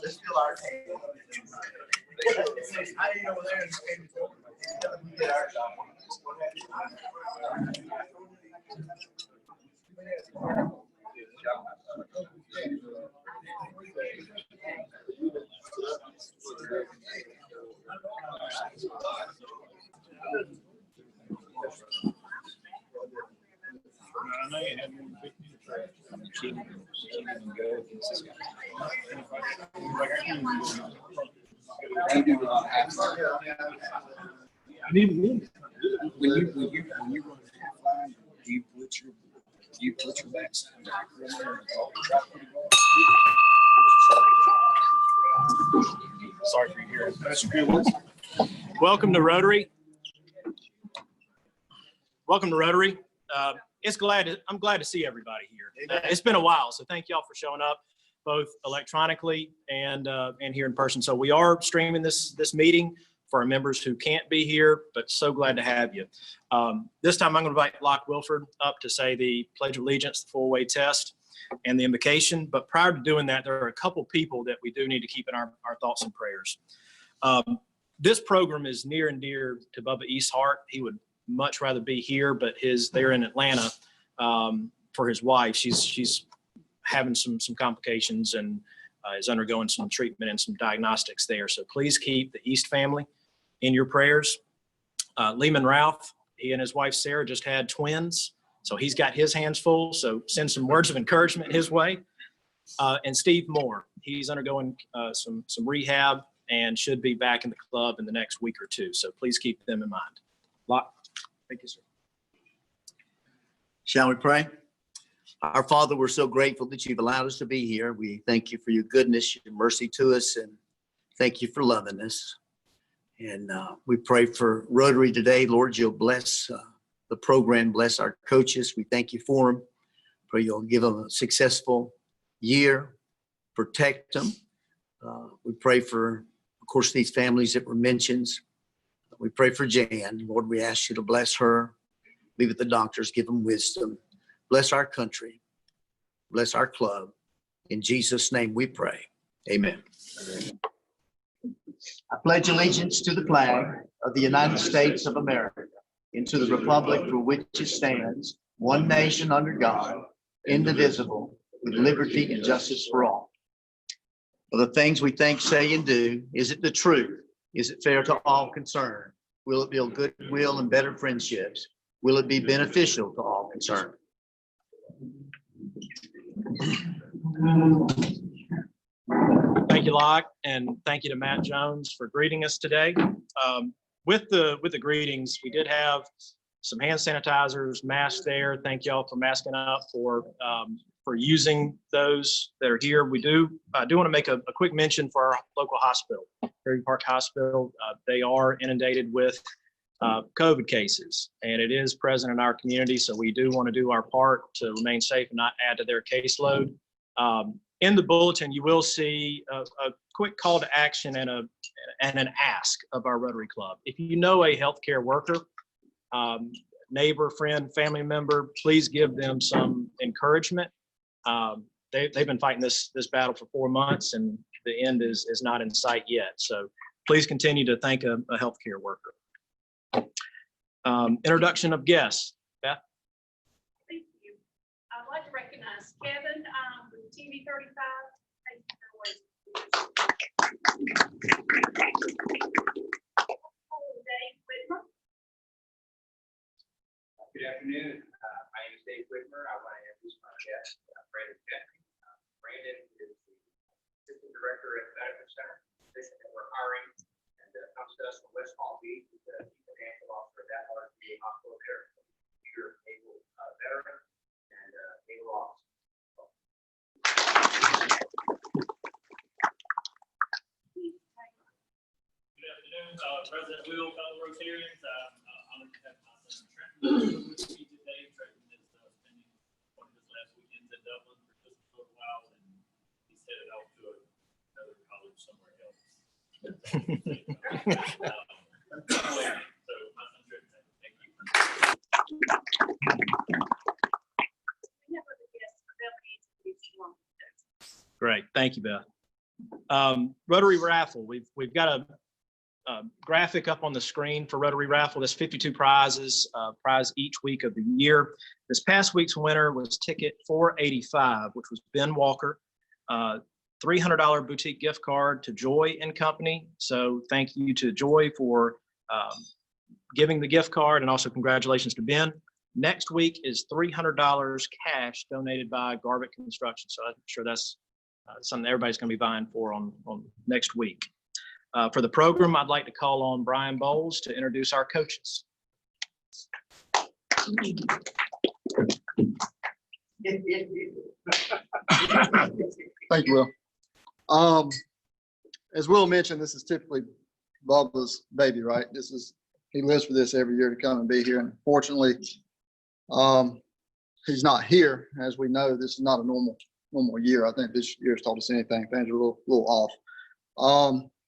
Let's fill our table. It says, I ain't over there. We get our job. When you run half line, you put your backside back. Sorry for your hearing. Welcome to Rotary. Welcome to Rotary. I'm glad to see everybody here. It's been a while, so thank y'all for showing up, both electronically and here in person. So we are streaming this meeting for our members who can't be here, but so glad to have you. This time I'm going to invite Locke Wilford up to say the Pledge of Allegiance, the four-way test, and the invocation. But prior to doing that, there are a couple people that we do need to keep in our thoughts and prayers. This program is near and dear to Bubba East's heart. He would much rather be here, but they're in Atlanta for his wife. She's having some complications and is undergoing some treatment and some diagnostics there. So please keep the East family in your prayers. Lehman Ralph, he and his wife Sarah just had twins, so he's got his hands full. So send some words of encouragement his way. And Steve Moore, he's undergoing some rehab and should be back in the club in the next week or two. So please keep them in mind. Locke. Thank you, sir. Shall we pray? Our Father, we're so grateful that you've allowed us to be here. We thank you for your goodness, your mercy to us, and thank you for loving us. And we pray for Rotary today. Lord, you'll bless the program, bless our coaches. We thank you for them. Pray you'll give them a successful year, protect them. We pray for, of course, these families that were mentioned. We pray for Jan. Lord, we ask you to bless her, be with the doctors, give them wisdom. Bless our country. Bless our club. In Jesus' name we pray. Amen. I pledge allegiance to the flag of the United States of America and to the republic for which it stands, one nation under God, indivisible, with liberty and justice for all. For the things we think, say, and do, is it the truth? Is it fair to all concerned? Will it build goodwill and better friendships? Will it be beneficial to all concerned? Thank you, Locke, and thank you to Matt Jones for greeting us today. With the greetings, we did have some hand sanitizers, masks there. Thank y'all for masking up, for using those that are here. I do want to make a quick mention for our local hospital, Prairie Park Hospital. They are inundated with COVID cases, and it is present in our community. So we do want to do our part to remain safe and not add to their caseload. In the bulletin, you will see a quick call to action and an ask of our Rotary Club. If you know a healthcare worker, neighbor, friend, family member, please give them some encouragement. They've been fighting this battle for 4 months, and the end is not in sight yet. So please continue to thank a healthcare worker. Introduction of guests. Beth? Thank you. I'd like to recognize Kevin with TV 35. Thank you for waiting. Dave Whitmer. Good afternoon. My name is Dave Whitmer. I want to introduce my guest, Brandon Kennedy. Brandon is the Assistant Director at the Medical Center, position that we're hiring, and comes to us from West Palm Beach. He's the Chief Financial Officer at that large VA hospital there. Peter Able veteran and able officer. Good afternoon, President Will, fellow Rotarians. I'm honored to have my son Trinity with me today. Trenton is spending one of his last weekends in Dublin for just a little while, and he's headed off to another college somewhere else. So my son Trenton, thank you. Great. Thank you, Beth. Rotary raffle. We've got a graphic up on the screen for Rotary raffle. There's 52 prizes, prize each week of the year. This past week's winner was ticket 485, which was Ben Walker. $300 boutique gift card to Joy and Company. So thank you to Joy for giving the gift card, and also congratulations to Ben. Next week is $300 cash donated by Garbett Construction. So I'm sure that's something everybody's going to be vying for on next week. For the program, I'd like to call on Brian Bowles to introduce our coaches. Thank you, Will. As Will mentioned, this is typically Bubba's baby, right? He lives for this every year to come and be here. And fortunately, he's not here. As we know, this is not a normal year. I think this year's taught us anything. Things are a little off.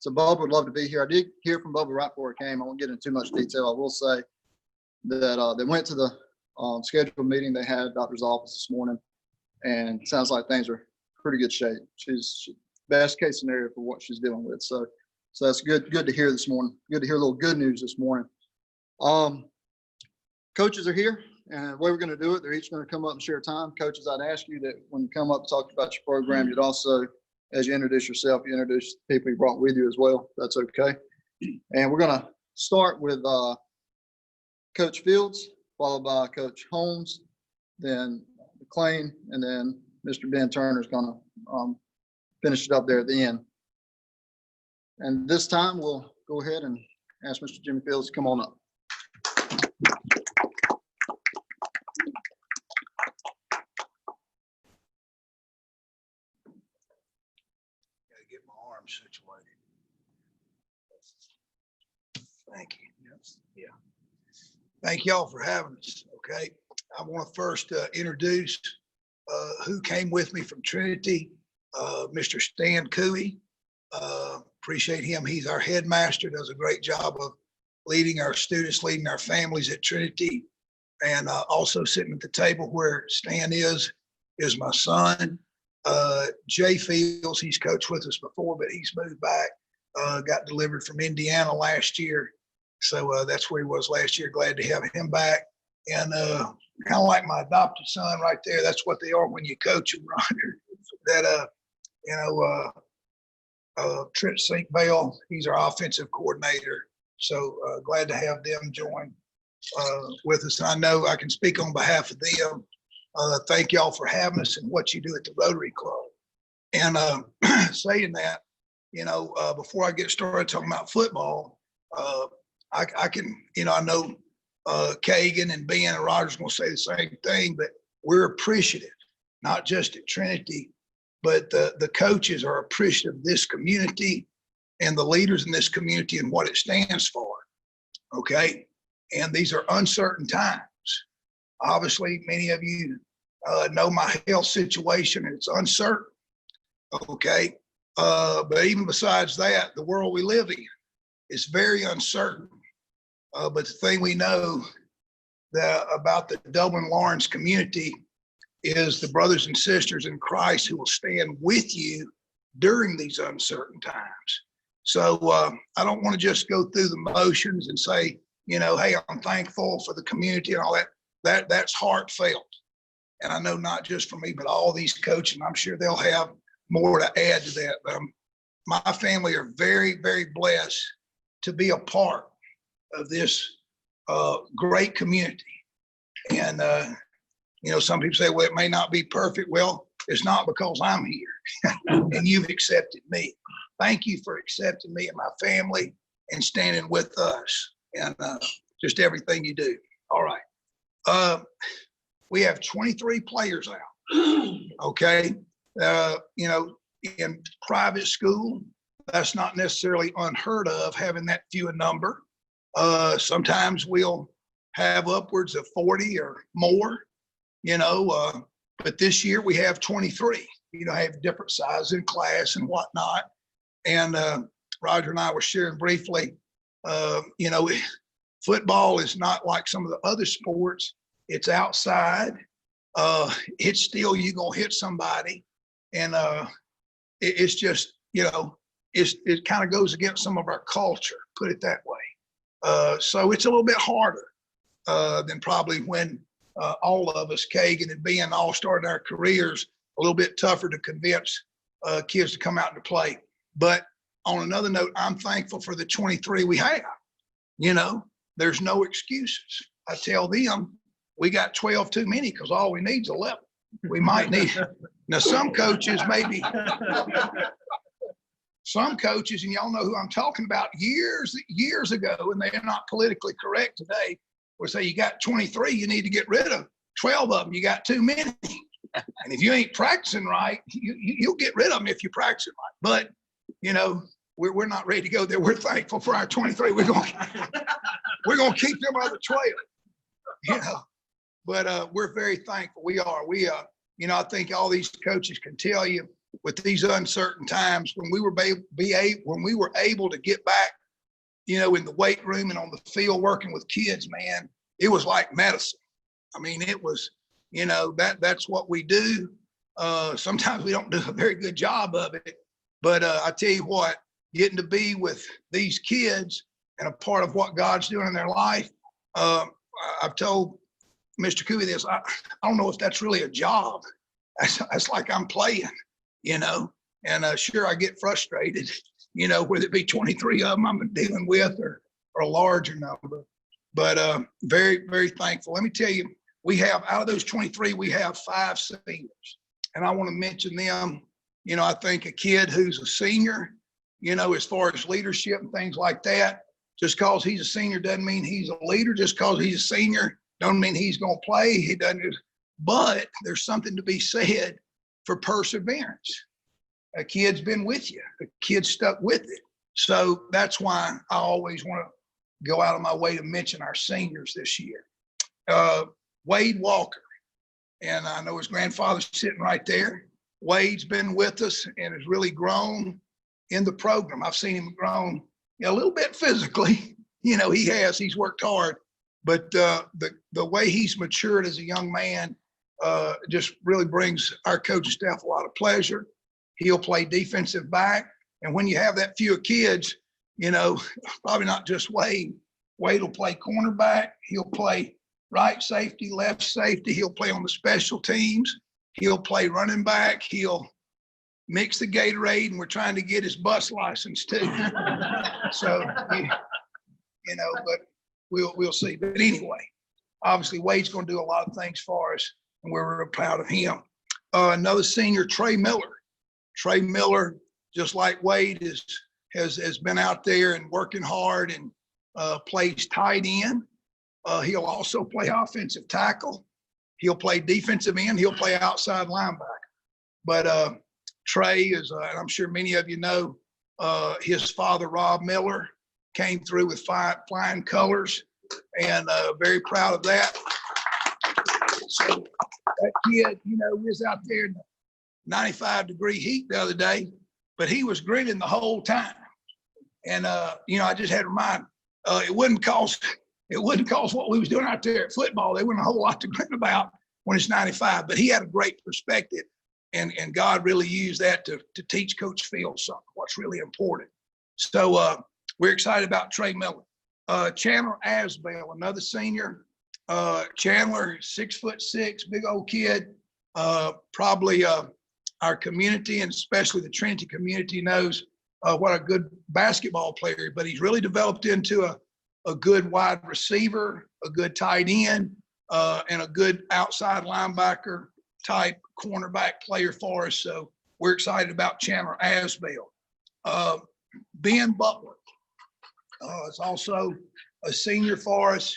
So Bubba would love to be here. I did hear from Bubba right before he came. I won't get into too much detail. I will say that they went to the scheduled meeting they had at doctor's office this morning, and it sounds like things are pretty good shape. She's best case scenario for what she's dealing with. So that's good to hear this morning. Good to hear a little good news this morning. Coaches are here, and the way we're going to do it, they're each going to come up and share time. Coaches, I'd ask you that when you come up to talk about your program, you'd also, as you introduce yourself, you introduce the people you brought with you as well. That's okay. And we're going to start with Coach Fields, followed by Coach Holmes, then McClain, and then Mr. Ben Turner is going to finish it up there at the end. And this time we'll go ahead and ask Mr. Jimmy Fields to come on up. Gotta get my arms situated. Thank you. Yeah. Thank y'all for having us. Okay. I want to first introduce who came with me from Trinity, Mr. Stan Cooey. Appreciate him. He's our headmaster, does a great job of leading our students, leading our families at Trinity. And also sitting at the table where Stan is my son, Jay Fields. He's coached with us before, but he's moved back, got delivered from Indiana last year. So that's where he was last year. Glad to have him back. And kind of like my adopted son right there. That's what they are when you coach them, Roger. That, Trent St. Bell, he's our offensive coordinator. So glad to have them join with us. And I know I can speak on behalf of them. Thank y'all for having us and what you do at the Rotary Club. And saying that, before I get started talking about football, I can, I know Kagan and Ben and Roger's going to say the same thing, but we're appreciative, not just at Trinity, but the coaches are appreciative of this community and the leaders in this community and what it stands for. Okay. And these are uncertain times. Obviously, many of you know my health situation, and it's uncertain. Okay. But even besides that, the world we live in is very uncertain. But the thing we know about the Dublin Lawrence community is the brothers and sisters in Christ who will stand with you during these uncertain times. So I don't want to just go through the motions and say, hey, I'm thankful for the community and all that. That's heartfelt. And I know not just for me, but all these coaches, and I'm sure they'll have more to add to that. But my family are very, very blessed to be a part of this great community. And, some people say, well, it may not be perfect. Well, it's not, because I'm here and you've accepted me. Thank you for accepting me and my family and standing with us and just everything you do. All right. We have 23 players out. Okay. In private school, that's not necessarily unheard of, having that few a number. Sometimes we'll have upwards of 40 or more, but this year we have 23, have different sizes in class and whatnot. And Roger and I were sharing briefly, football is not like some of the other sports. It's outside. It's still, you're going to hit somebody. And it's just you know, it kind of goes against some of our culture, put it that way. So it's a little bit harder than probably when all of us, Kagan and Ben, all started our careers, a little bit tougher to convince kids to come out and play. But on another note, I'm thankful for the 23 we have. You know, there's no excuses. I tell them we got 12 too many because all we need is 11. We might need, now some coaches maybe, some coaches, and y'all know who I'm talking about, years ago, and they're not politically correct today, would say you got 23, you need to get rid of 12 of them. You got too many. And if you ain't practicing right, you'll get rid of them if you practice right. But, you know, we're not ready to go there. We're thankful for our 23. We're going to keep them other 12, you know. But we're very thankful. We are. You know, I think all these coaches can tell you with these uncertain times when we were able to get back, you know, in the weight room and on the field working with kids, man, it was like medicine. I mean, it was, you know, that's what we do. Sometimes we don't do a very good job of it, but I tell you what, getting to be with these kids and a part of what God's doing in their life. I've told Mr. Cooey this, I don't know if that's really a job. That's like I'm playing, you know, and sure, I get frustrated, you know, whether it be 23 of them I'm dealing with or a larger number, but very, very thankful. Let me tell you, we have, out of those 23, we have 5 seniors, and I want to mention them. You know, I think a kid who's a senior, you know, as far as leadership and things like that, just because he's a senior doesn't mean he's a leader. Just because he's a senior don't mean he's going to play. He doesn't. But there's something to be said for perseverance. A kid's been with you. A kid's stuck with it. So that's why I always want to go out of my way to mention our seniors this year. Wade Walker, and I know his grandfather's sitting right there. Wade's been with us and has really grown in the program. I've seen him grown a little bit physically. You know, he's worked hard, but the way he's matured as a young man just really brings our coaching staff a lot of pleasure. He'll play defensive back. And when you have that few kids, you know, probably not just Wade. Wade will play cornerback. He'll play right safety, left safety. He'll play on the special teams. He'll play running back. He'll mix the Gatorade, and we're trying to get his bus license too. So, you know, but we'll see. But anyway, obviously Wade's going to do a lot of things for us, and we're real proud of him. Another senior, Trey Miller. Trey Miller, just like Wade, has been out there and working hard and plays tight end. He'll also play offensive tackle. He'll play defensive end. He'll play outside linebacker. But Trey is, and I'm sure many of you know, his father, Rob Miller, came through with flying colors, and very proud of that. So that kid, you know, was out there in the 95-degree heat the other day, but he was grinning the whole time. And, you know, I just had to remind, it wouldn't cost what we was doing out there at football. There wasn't a whole lot to grin about when it's 95, but he had a great perspective, and God really used that to teach Coach Fields something, what's really important. So we're excited about Trey Miller. Chandler Asbell, another senior. Chandler, 6'6", big old kid. Probably our community, and especially the Trinity community, knows what a good basketball player, but he's really developed into a good wide receiver, a good tight end, and a good outside linebacker type cornerback player for us. So we're excited about Chandler Asbell. Ben Butler is also a senior for us,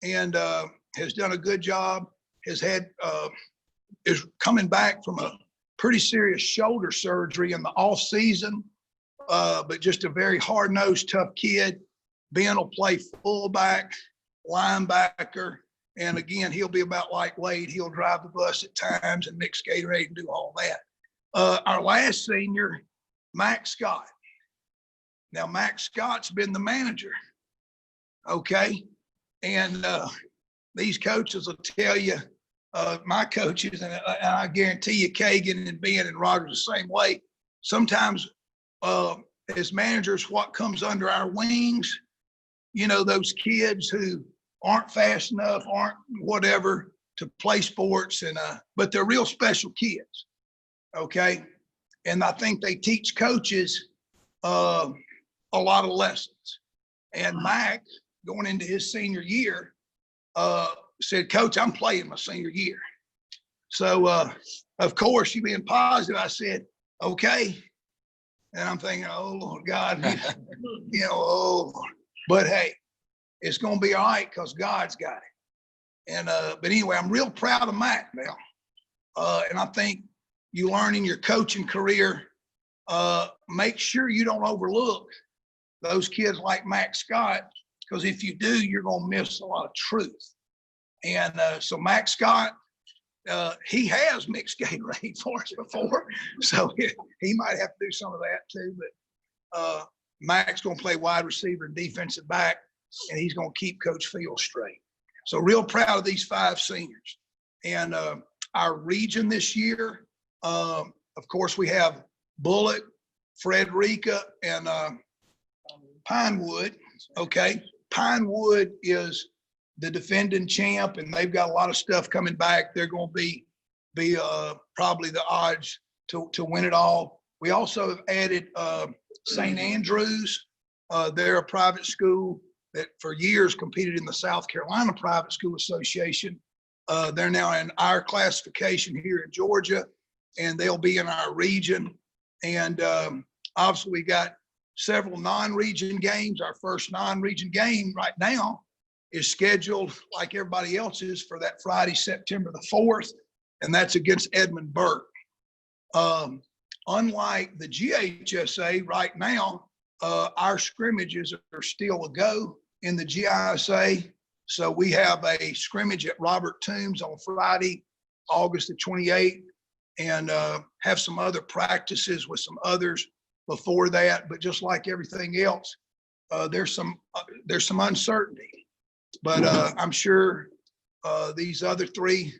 and has done a good job. Is coming back from a pretty serious shoulder surgery in the off season, but just a very hard-nosed, tough kid. Ben will play fullback, linebacker, and again, he'll be about like Wade. He'll drive the bus at times and mix Gatorade and do all that. Our last senior, Max Scott. Now, Max Scott's been the manager, okay? And these coaches will tell you, my coaches, and I guarantee you Kagan and Ben and Roger's the same way. Sometimes as managers, what comes under our wings, you know, those kids who aren't fast enough, aren't whatever to play sports, and but they're real special kids. Okay. And I think they teach coaches a lot of lessons. And Mac, going into his senior year, said, Coach, I'm playing my senior year. So, of course, you being positive, I said, okay. And I'm thinking, oh, Lord God, you know, oh, but hey, it's going to be all right because God's got it. And, but anyway, I'm real proud of Mac now. And I think you learn in your coaching career, make sure you don't overlook those kids like Mac Scott, because if you do, you're going to miss a lot of truth. And so Mac Scott, he has mixed Gatorade for us before, so he might have to do some of that too. But Mac's going to play wide receiver and defensive back, and he's going to keep Coach Fields straight. So real proud of these 5 seniors. And our region this year, of course, we have Bullock, Frederica, and Pinewood. Okay, Pinewood is the defending champ, and they've got a lot of stuff coming back. They're going to be probably the odds to win it all. We also have added St. Andrews. They're a private school that for years competed in the South Carolina Private School Association. They're now in our classification here in Georgia, and they'll be in our region. And obviously, we got several non-region games. Our first non-region game right now is scheduled, like everybody else is, for that Friday, September the 4th, and that's against Edmund Burke. Unlike the GHSA right now, our scrimmages are still a go in the GISA. So we have a scrimmage at Robert Toombs on Friday, August the 28th, and have some other practices with some others before that. But just like everything else, there's some uncertainty. But I'm sure these other 3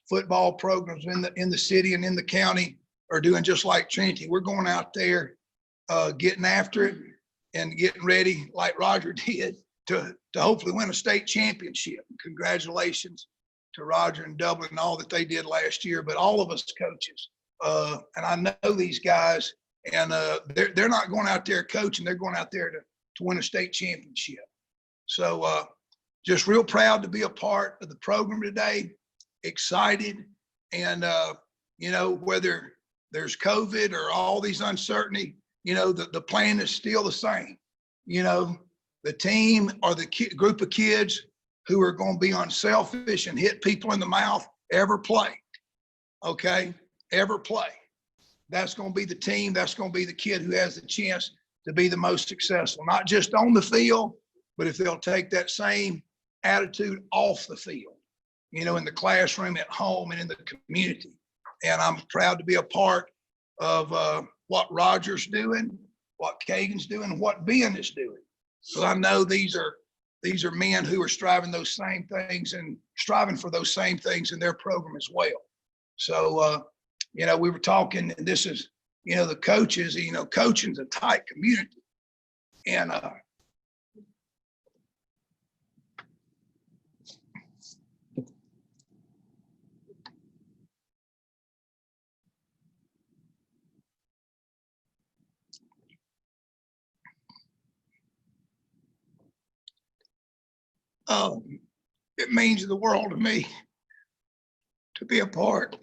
football programs in the city and in the county are doing just like Trinity. We're going out there, getting after it and getting ready, like Roger did, to hopefully win a state championship. Congratulations to Roger and Dublin and all that they did last year. But all of us coaches, and I know these guys, and they're not going out there coaching. They're going out there to win a state championship. So just real proud to be a part of the program today. Excited, and you know, whether there's COVID or all these uncertainty, you know, the plan is still the same. You know, the team or the group of kids who are going to be unselfish and hit people in the mouth ever play. Okay, ever play. That's going to be the team. That's going to be the kid who has the chance to be the most successful, not just on the field, but if they'll take that same attitude off the field, you know, in the classroom, at home, and in the community. And I'm proud to be a part of what Roger's doing, what Kagan's doing, and what Ben is doing. So I know these are men who are striving those same things and striving for those same things in their program as well. So, you know, we were talking, and this is, you know, the coaches, you know, coaching's a tight community. And it means the world to me to be a part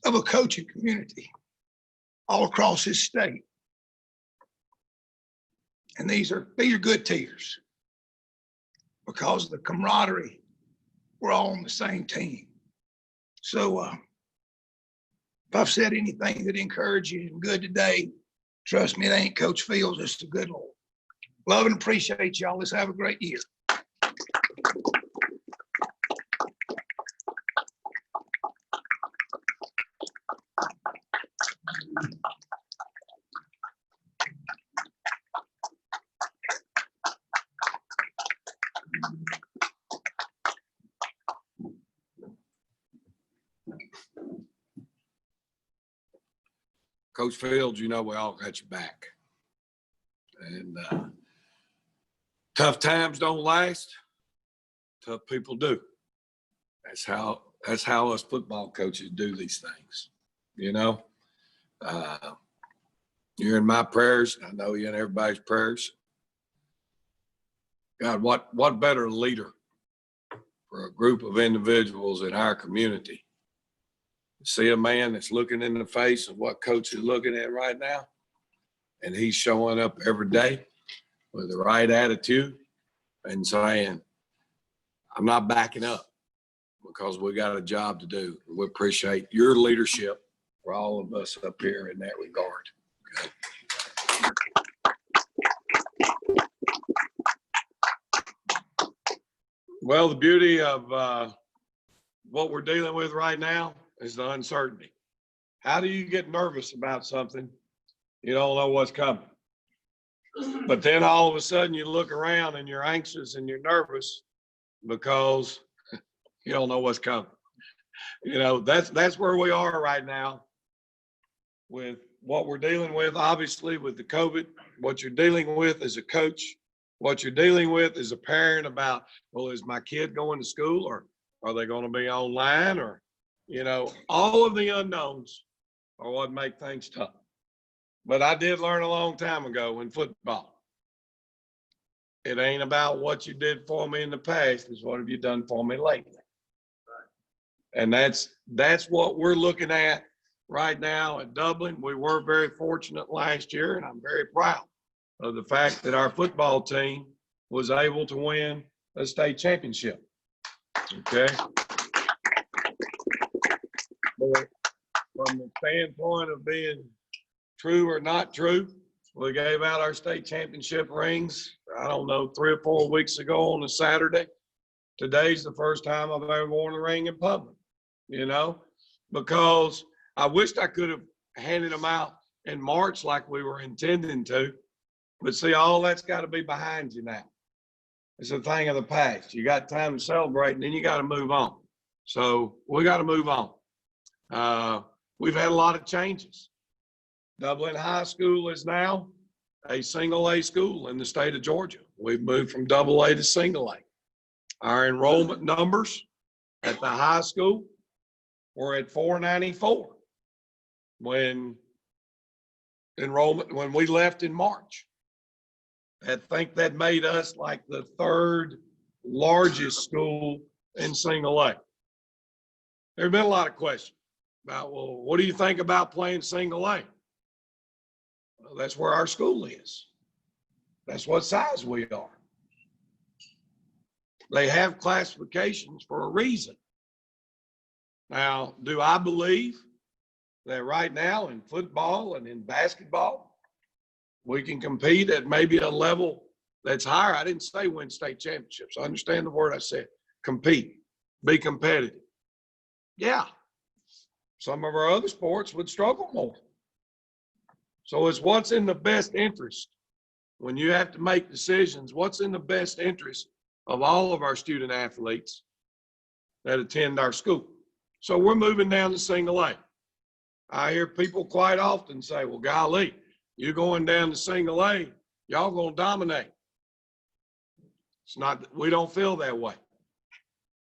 of a coaching community all across this state. And these are good tears because of the camaraderie. We're all on the same team. So if I've said anything that encourages you and good today, trust me, it ain't Coach Fields, it's the good Lord. Love and appreciate y'all. Let's have a great year. Coach Fields, you know we all got your back. And tough times don't last. Tough people do. That's how us football coaches do these things. You know, you're in my prayers. I know you're in everybody's prayers. God, what better leader for a group of individuals in our community? See a man that's looking in the face of what coach is looking at right now, and he's showing up every day with the right attitude and saying, I'm not backing up because we got a job to do. We appreciate your leadership for all of us up here in that regard. Okay. Well, the beauty of what we're dealing with right now is the uncertainty. How do you get nervous about something? You don't know what's coming. But then all of a sudden you look around and you're anxious and you're nervous because you don't know what's coming. You know, that's where we are right now with what we're dealing with, obviously with the COVID, what you're dealing with as a coach, what you're dealing with as a parent about, well, is my kid going to school or are they going to be online? Or, you know, all of the unknowns are what make things tough. But I did learn a long time ago in football, it ain't about what you did for me in the past, it's what have you done for me lately. And that's what we're looking at right now at Dublin. We were very fortunate last year, and I'm very proud of the fact that our football team was able to win a state championship. Okay. But from the standpoint of being true or not true, we gave out our state championship rings, I don't know, 3 or 4 weeks ago on a Saturday. Today's the first time I've ever worn a ring in public, you know, because I wished I could have handed them out in March like we were intending to. But see, all that's got to be behind you now. It's a thing of the past. You got time to celebrate, and then you got to move on. So we got to move on. We've had a lot of changes. Dublin High School is now a single A school in the state of Georgia. We've moved from double A to single A. Our enrollment numbers at the high school were at 494 when we left in March. I think that made us like the 3rd largest school in single A. There have been a lot of questions about, well, what do you think about playing single A? Well, that's where our school is. That's what size we are. They have classifications for a reason. Now, do I believe that right now in football and in basketball, we can compete at maybe a level that's higher? I didn't say win state championships. I understand the word I said. Compete, be competitive. Yeah, some of our other sports would struggle more. So it's what's in the best interest. When you have to make decisions, what's in the best interest of all of our student athletes that attend our school. So we're moving down to single A. I hear people quite often say, well, golly, you're going down to single A, y'all gonna dominate. It's not, we don't feel that way.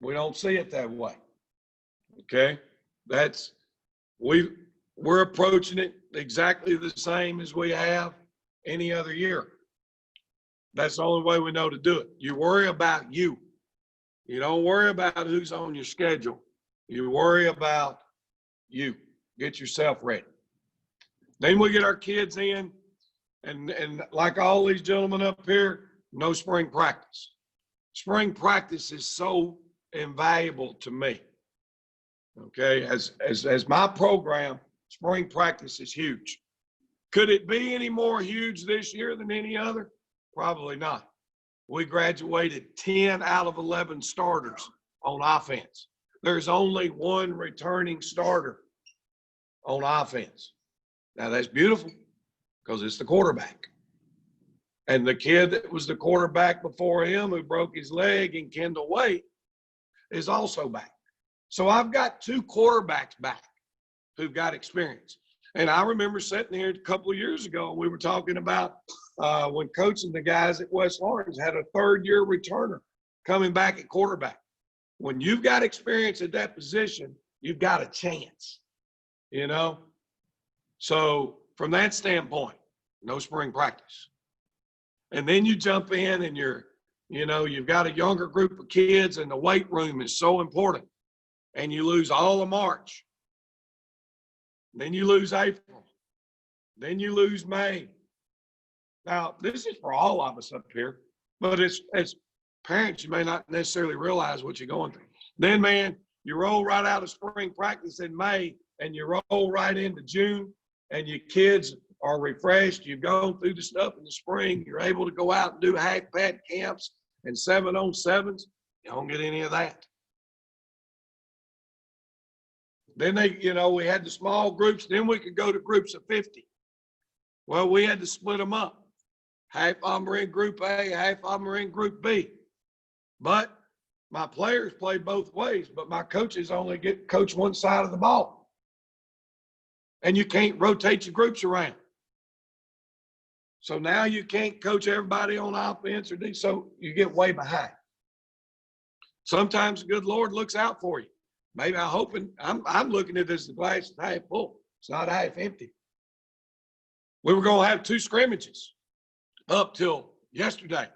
We don't see it that way. Okay, we're approaching it exactly the same as we have any other year. That's the only way we know to do it. You worry about you. You don't worry about who's on your schedule. You worry about you. Get yourself ready. Then we get our kids in, and like all these gentlemen up here, no spring practice. Spring practice is so invaluable to me. Okay, as my program, spring practice is huge. Could it be any more huge this year than any other? Probably not. We graduated 10 out of 11 starters on offense. There's only one returning starter on offense. Now that's beautiful because it's the quarterback. And the kid that was the quarterback before him who broke his leg in Kendall Waite is also back. So I've got 2 quarterbacks back who've got experience. And I remember sitting here a couple of years ago, we were talking about when coaching the guys at West Lawrence had a third-year returner coming back at quarterback. When you've got experience at that position, you've got a chance, you know? So from that standpoint, no spring practice. And then you jump in and you've got a younger group of kids and the weight room is so important. And you lose all of March. Then you lose April. Then you lose May. Now, this is for all of us up here, but as parents, you may not necessarily realize what you're going through. Then, man, you roll right out of spring practice in May and you roll right into June and your kids are refreshed. You've gone through the stuff in the spring. You're able to go out and do half-pad camps and 7-on-7s. You don't get any of that. Then we had the small groups. Then we could go to groups of 50. Well, we had to split them up. Half of them were in Group A, half of them were in Group B. But my players play both ways, but my coaches only get coach one side of the ball. And you can't rotate your groups around. So now you can't coach everybody on offense or defense, so you get way behind. Sometimes the good Lord looks out for you. Maybe I'm looking at this as the glass is half full. It's not half empty. We were going to have 2 scrimmages up till yesterday.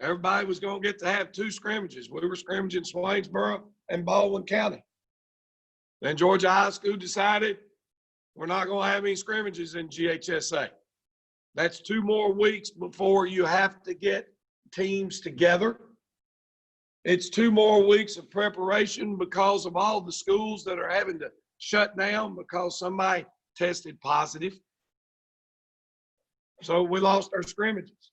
Everybody was going to get to have 2 scrimmages. We were scrimmaging Swainsboro and Baldwin County. Then Georgia High School decided we're not going to have any scrimmages in GHSA. That's 2 more weeks before you have to get teams together. It's 2 more weeks of preparation because of all the schools that are having to shut down because somebody tested positive. So we lost our scrimmages.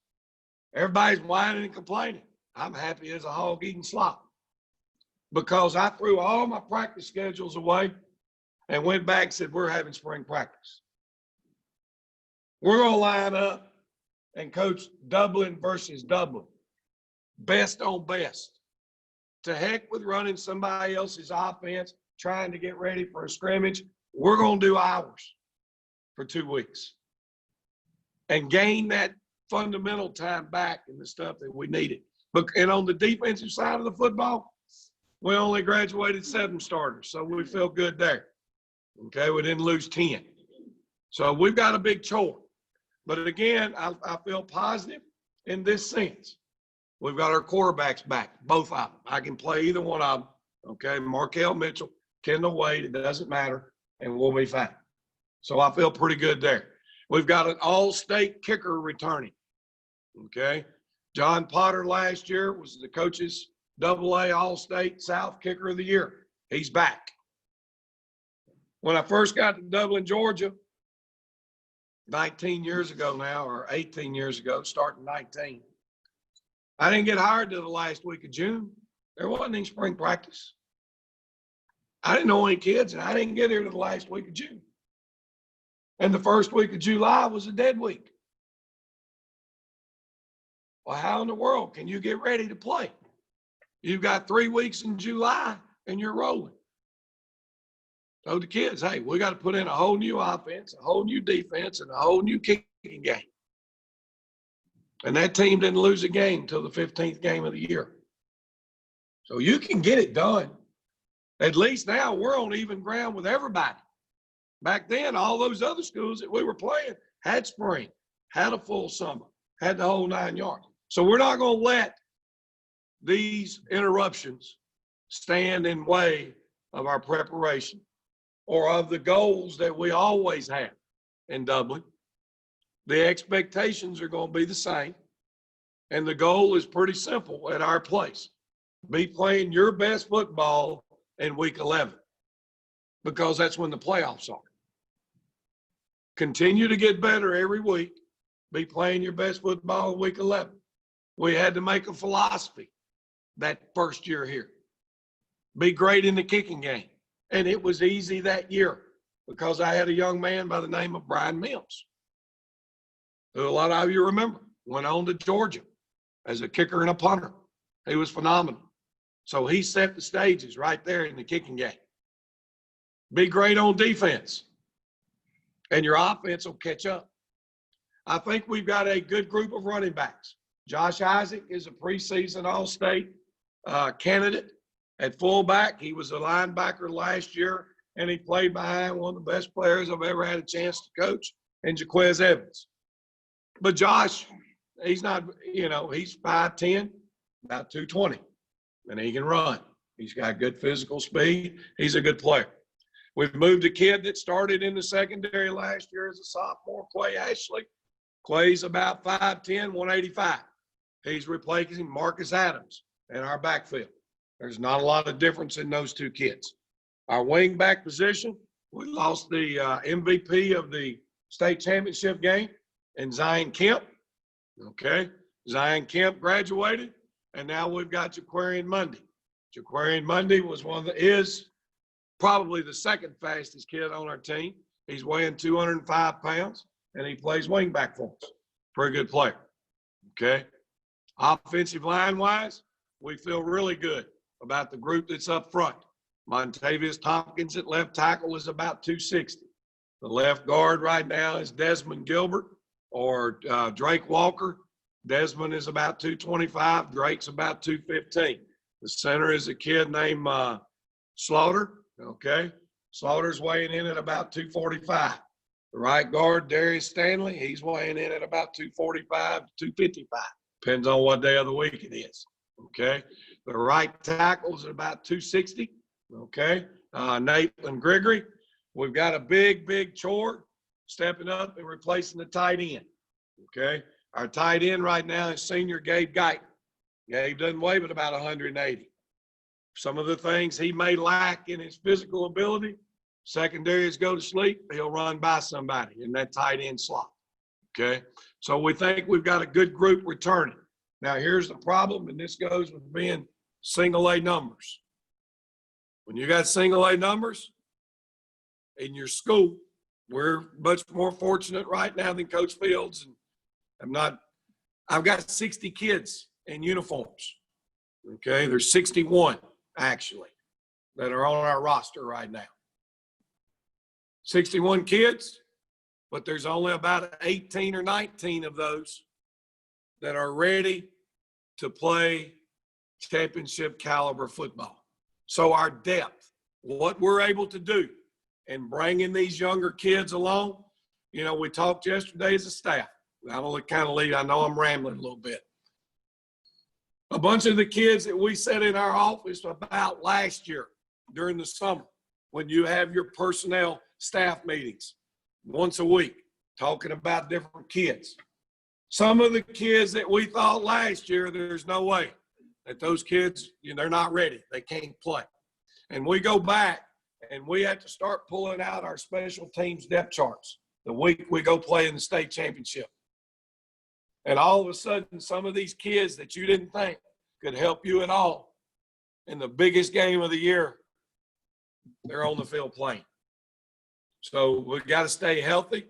Everybody's whining and complaining. I'm happy as a hog eating slop because I threw all my practice schedules away and went back and said, we're having spring practice. We're going to line up and coach Dublin versus Dublin. Best on best. To heck with running somebody else's offense, trying to get ready for a scrimmage. We're going to do ours for 2 weeks and gain that fundamental time back in the stuff that we needed. And on the defensive side of the football, we only graduated 7 starters, so we feel good there. Okay, we didn't lose 10. So we've got a big chore. But again, I feel positive in this sense. We've got our quarterbacks back, both of them. I can play either one of them. Okay, Markel Mitchell, Kendall Wade, it doesn't matter, and we'll be fine. So I feel pretty good there. We've got an all-state kicker returning. Okay, John Potter last year was the coach's AA All-State South Kicker of the Year. He's back. When I first got to Dublin, Georgia, 19 years ago now, or 18 years ago, starting 19, I didn't get hired till the last week of June. There wasn't any spring practice. I didn't know any kids, and I didn't get here till the last week of June. And the first week of July was a dead week. Well, how in the world can you get ready to play? You've got 3 weeks in July, and you're rolling. Told the kids, hey, we got to put in a whole new offense, a whole new defense, and a whole new kicking game. And that team didn't lose a game until the 15th game of the year. So you can get it done. At least now we're on even ground with everybody. Back then, all those other schools that we were playing had spring, had a full summer, had the whole 9 yards. So we're not going to let these interruptions stand in way of our preparation or of the goals that we always have in Dublin. The expectations are going to be the same. And the goal is pretty simple at our place. Be playing your best football in week 11 because that's when the playoffs are. Continue to get better every week. Be playing your best football in week 11. We had to make a philosophy that first year here. Be great in the kicking game. And it was easy that year because I had a young man by the name of Brian Mills, who a lot of you remember, went on to Georgia as a kicker and a punter. He was phenomenal. So he set the stages right there in the kicking game. Be great on defense. and your offense will catch up. I think we've got a good group of running backs. Josh Isaac is a preseason All-State candidate at fullback. He was a linebacker last year, and he played behind one of the best players I've ever had a chance to coach, in Jaquez Evans. But Josh, he's not, he's 5'10", about 220, and he can run. He's got good physical speed. He's a good player. We've moved a kid that started in the secondary last year as a sophomore, Clay Ashley. Clay's about 5'10", 185. He's replacing Marcus Adams in our backfield. There's not a lot of difference in those two kids. Our wing back position, we lost the MVP of the state championship game in Zion Kemp. Okay. Zion Kemp graduated, and now we've got Jaquarian Mundy. Jaquarian Mundy is probably the second fastest kid on our team. He's weighing 205 pounds, and he plays wing back for us. Pretty good player. Okay. Offensive line-wise, we feel really good about the group that's up front. Montavious Tompkins at left tackle is about 260. The left guard right now is Desmond Gilbert or Drake Walker. Desmond is about 225. Drake's about 215. The center is a kid named Slaughter. Okay. Slaughter's weighing in at about 245. The right guard, Darius Stanley, he's weighing in at about 245 to 255. Depends on what day of the week it is. Okay. The right tackle is about 260. Okay. Nathan Gregory. We've got a big chore stepping up and replacing the tight end. Okay. Our tight end right now is senior Gabe Guyton. Gabe doesn't weigh but about 180. Some of the things he may lack in his physical ability, secondaries go to sleep, he'll run by somebody in that tight end slot. Okay. So we think we've got a good group returning. Now here's the problem, and this goes with being single A numbers. When you got single A numbers in your school, we're much more fortunate right now than Coach Fields. And I've got 60 kids in uniforms. Okay. There's 61 actually that are on our roster right now. 61 kids, but there's only about 18 or 19 of those that are ready to play championship caliber football. So our depth, what we're able to do in bringing these younger kids along, we talked yesterday as a staff. I know I'm rambling a little bit. A bunch of the kids that we sat in our office about last year during the summer, when you have your personnel staff meetings once a week, talking about different kids. Some of the kids that we thought last year, there's no way that those kids, they're not ready. They can't play. And we go back and we have to start pulling out our special teams depth charts the week we go play in the state championship. And all of a sudden, some of these kids that you didn't think could help you at all in the biggest game of the year, they're on the field playing. So we've got to stay healthy.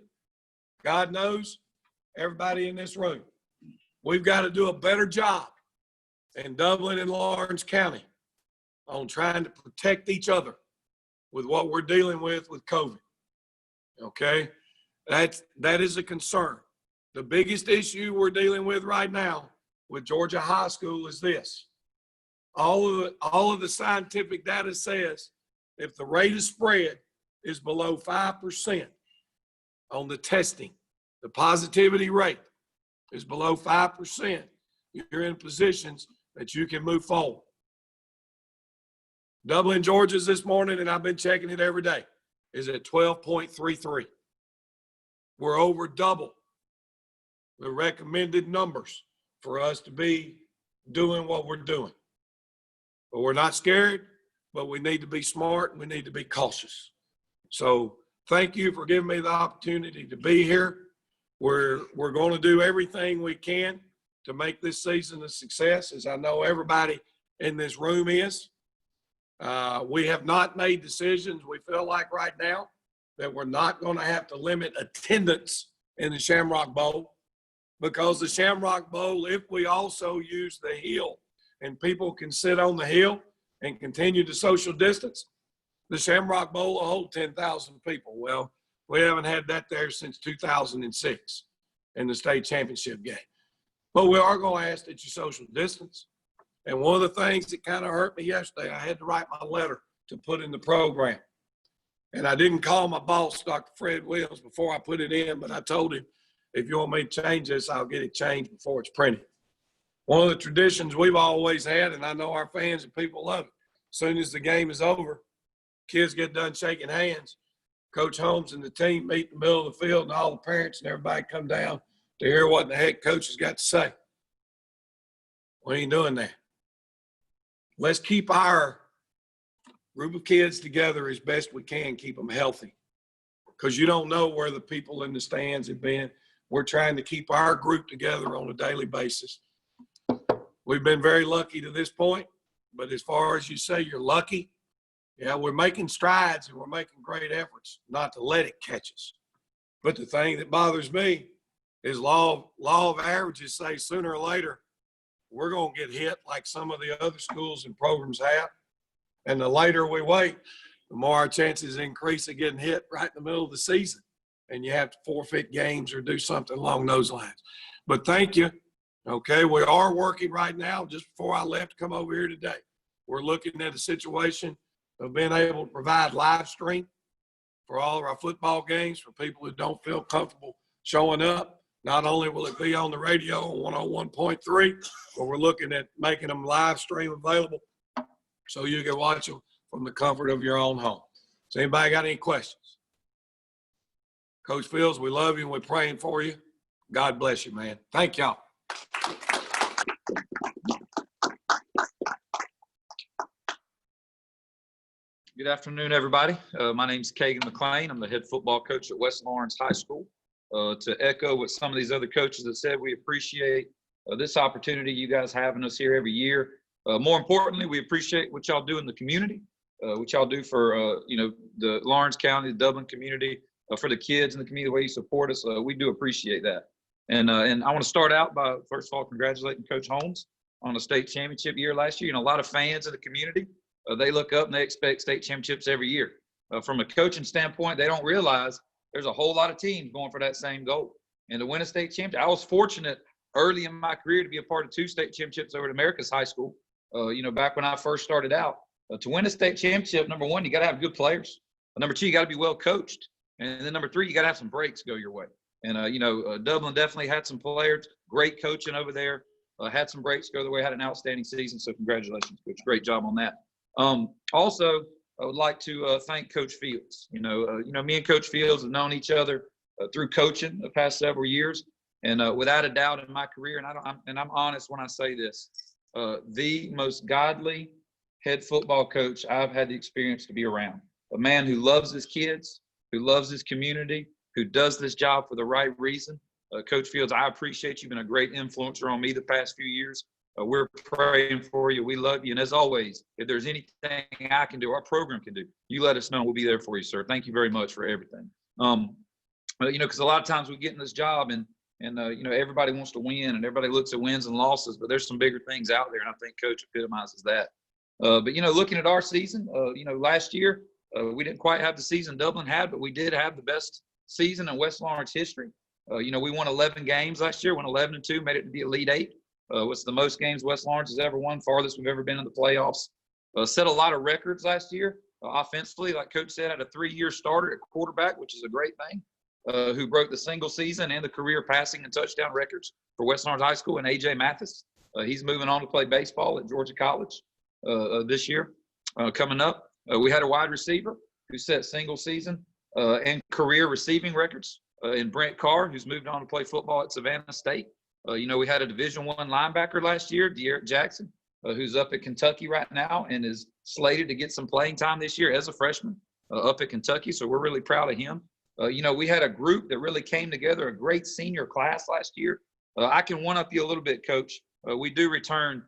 God knows, everybody in this room, we've got to do a better job in Dublin and Lawrence County on trying to protect each other with what we're dealing with COVID. Okay? That is a concern. The biggest issue we're dealing with right now with Georgia High School is this. All of the scientific data says if the rate of spread is below 5% on the testing, the positivity rate is below 5%, you're in positions that you can move forward. Dublin, Georgia's this morning, and I've been checking it every day, is at 12.33. We're over double the recommended numbers for us to be doing what we're doing. But we're not scared, but we need to be smart and we need to be cautious. So thank you for giving me the opportunity to be here. We're going to do everything we can to make this season a success, as I know everybody in this room is. We have not made decisions. We feel like right now that we're not going to have to limit attendance in the Shamrock Bowl, because the Shamrock Bowl, if we also use the hill and people can sit on the hill and continue to social distance, the Shamrock Bowl will hold 10,000 people. Well, We haven't had that there since 2006 in the state championship game. But we are going to ask that you social distance. And one of the things that kind of hurt me yesterday, I had to write my letter to put in the program. And I didn't call my boss, Dr. Fred Williams, before I put it in, but I told him, if you want me to change this, I'll get it changed before it's printed. One of the traditions we've always had, and I know our fans and people love it, as soon as the game is over, kids get done shaking hands, Coach Holmes and the team meet in the middle of the field, and all the parents and everybody come down to hear what the head coach has got to say. We ain't doing that. Let's keep our group of kids together as best we can, keep them healthy, because you don't know where the people in the stands have been. We're trying to keep our group together on a daily basis. We've been very lucky to this point, but as far as you say you're lucky, yeah, we're making strides and we're making great efforts not to let it catch us. But the thing that bothers me is law of averages say sooner or later we're going to get hit like some of the other schools and programs have. And the later we wait, the more our chances increase of getting hit right in the middle of the season. And you have to forfeit games or do something along those lines. But thank you. Okay, we are working right now. Just before I left to come over here today, we're looking at a situation of being able to provide live stream for all of our football games for people who don't feel comfortable showing up. Not only will it be on the radio on 101.3, but we're looking at making them live stream available so you can watch them from the comfort of your own home. Has anybody got any questions? Coach Fields, we love you and we're praying for you. God bless you, man. Thank y'all. Good afternoon, everybody. My name is Kagan McClain. I'm the head football coach at West Lawrence High School. To echo what some of these other coaches have said, we appreciate this opportunity you guys having us here every year. More importantly, we appreciate what y'all do in the community, what y'all do for the Lawrence County, the Dublin community, for the kids in the community, the way you support us. We do appreciate that. And I want to start out by, first of all, congratulating Coach Holmes on the state championship year last year. You know, a lot of fans in the community, they look up and they expect state championships every year. From a coaching standpoint, they don't realize there's a whole lot of teams going for that same goal. And to win a state championship, I was fortunate early in my career to be a part of 2 state championships over at America's High School. Back when I first started out, to win a state championship, number one, you got to have good players. Number two, you got to be well coached. And then number three, you got to have some breaks go your way. And, Dublin definitely had some players, great coaching over there, had some breaks go their way, had an outstanding season. So congratulations, Coach. Great job on that. Also, I would like to thank Coach Fields. Me and Coach Fields have known each other through coaching the past several years. And without a doubt in my career, and I'm honest when I say this, the most godly head football coach I've had the experience to be around. A man who loves his kids, who loves his community, who does this job for the right reason. Coach Fields, I appreciate you. You've been a great influencer on me the past few years. We're praying for you. We love you. And as always, if there's anything I can do, our program can do, you let us know. We'll be there for you, sir. Thank you very much for everything. Because a lot of times we get in this job and everybody wants to win and everybody looks at wins and losses, but there's some bigger things out there. And I think Coach epitomizes that. But looking at our season, last year, we didn't quite have the season Dublin had, but we did have the best season in West Lawrence history. We won 11 games last year, won 11-2, made it to the Elite Eight. Was the most games West Lawrence has ever won, farthest we've ever been in the playoffs. Set a lot of records last year. Offensively, like Coach said, had a 3-year starter at quarterback, which is a great thing, who broke the single season and the career passing and touchdown records for West Lawrence High School, and A.J. Mathis. He's moving on to play baseball at Georgia College this year. Coming up, we had a wide receiver who set single season and career receiving records in Brent Carr, who's moved on to play football at Savannah State. We had a Division I linebacker last year, De'Eric Jackson, who's up at Kentucky right now and is slated to get some playing time this year as a freshman up at Kentucky. So we're really proud of him. We had a group that really came together, a great senior class last year. I can one-up you a little bit, Coach. We do return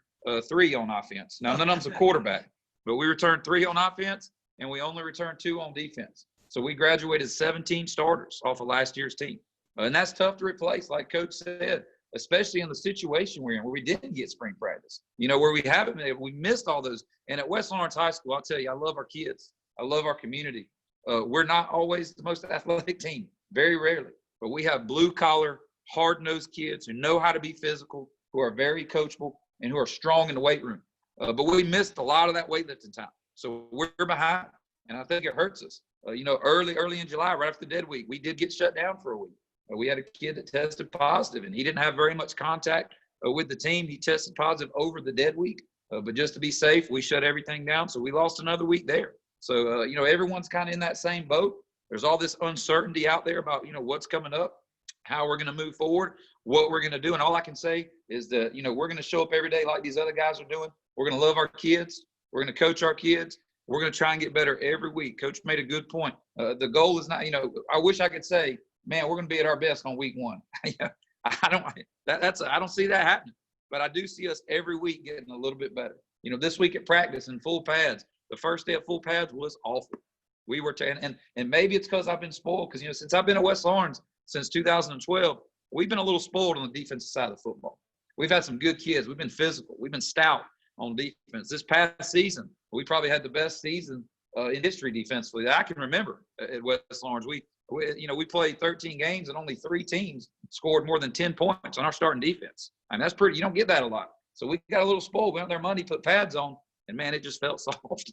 3 on offense. Now, none of them's a quarterback, but we returned 3 on offense, and we only returned 2 on defense. So we graduated 17 starters off of last year's team. And that's tough to replace, like Coach said, especially in the situation we're in where we didn't get spring practice, where we haven't been able, we missed all those. And at West Lawrence High School, I'll tell you, I love our kids. I love our community. We're not always the most athletic team, very rarely, but we have blue collar, hard-nosed kids who know how to be physical, who are very coachable, and who are strong in the weight room. But we missed a lot of that weightlifting time. So we're behind, and I think it hurts us. Early in July, right after the dead week, we did get shut down for a week. We had a kid that tested positive, and he didn't have very much contact with the team. He tested positive over the dead week. But just to be safe, we shut everything down. So we lost another week there. So, everyone's kind of in that same boat. There's all this uncertainty out there about, what's coming up, how we're going to move forward, what we're going to do. And all I can say is that, we're going to show up every day like these other guys are doing. We're going to love our kids. We're going to coach our kids. We're going to try and get better every week. Coach made a good point. The goal is not, I wish I could say, man, we're going to be at our best on week one. I don't see that happening, but I do see us every week getting a little bit better. This week at practice in full pads, the first day of full pads was awful. We were, and maybe it's because I've been spoiled because, since I've been at West Lawrence since 2012, we've been a little spoiled on the defensive side of football. We've had some good kids. We've been physical. We've been stout on defense. This past season, we probably had the best season in history defensively that I can remember at West Lawrence. We played 13 games and only 3 teams scored more than 10 points on our starting defense. I mean, that's pretty, you don't get that a lot. So we got a little spoiled. We went their money, put pads on, and man, it just felt soft,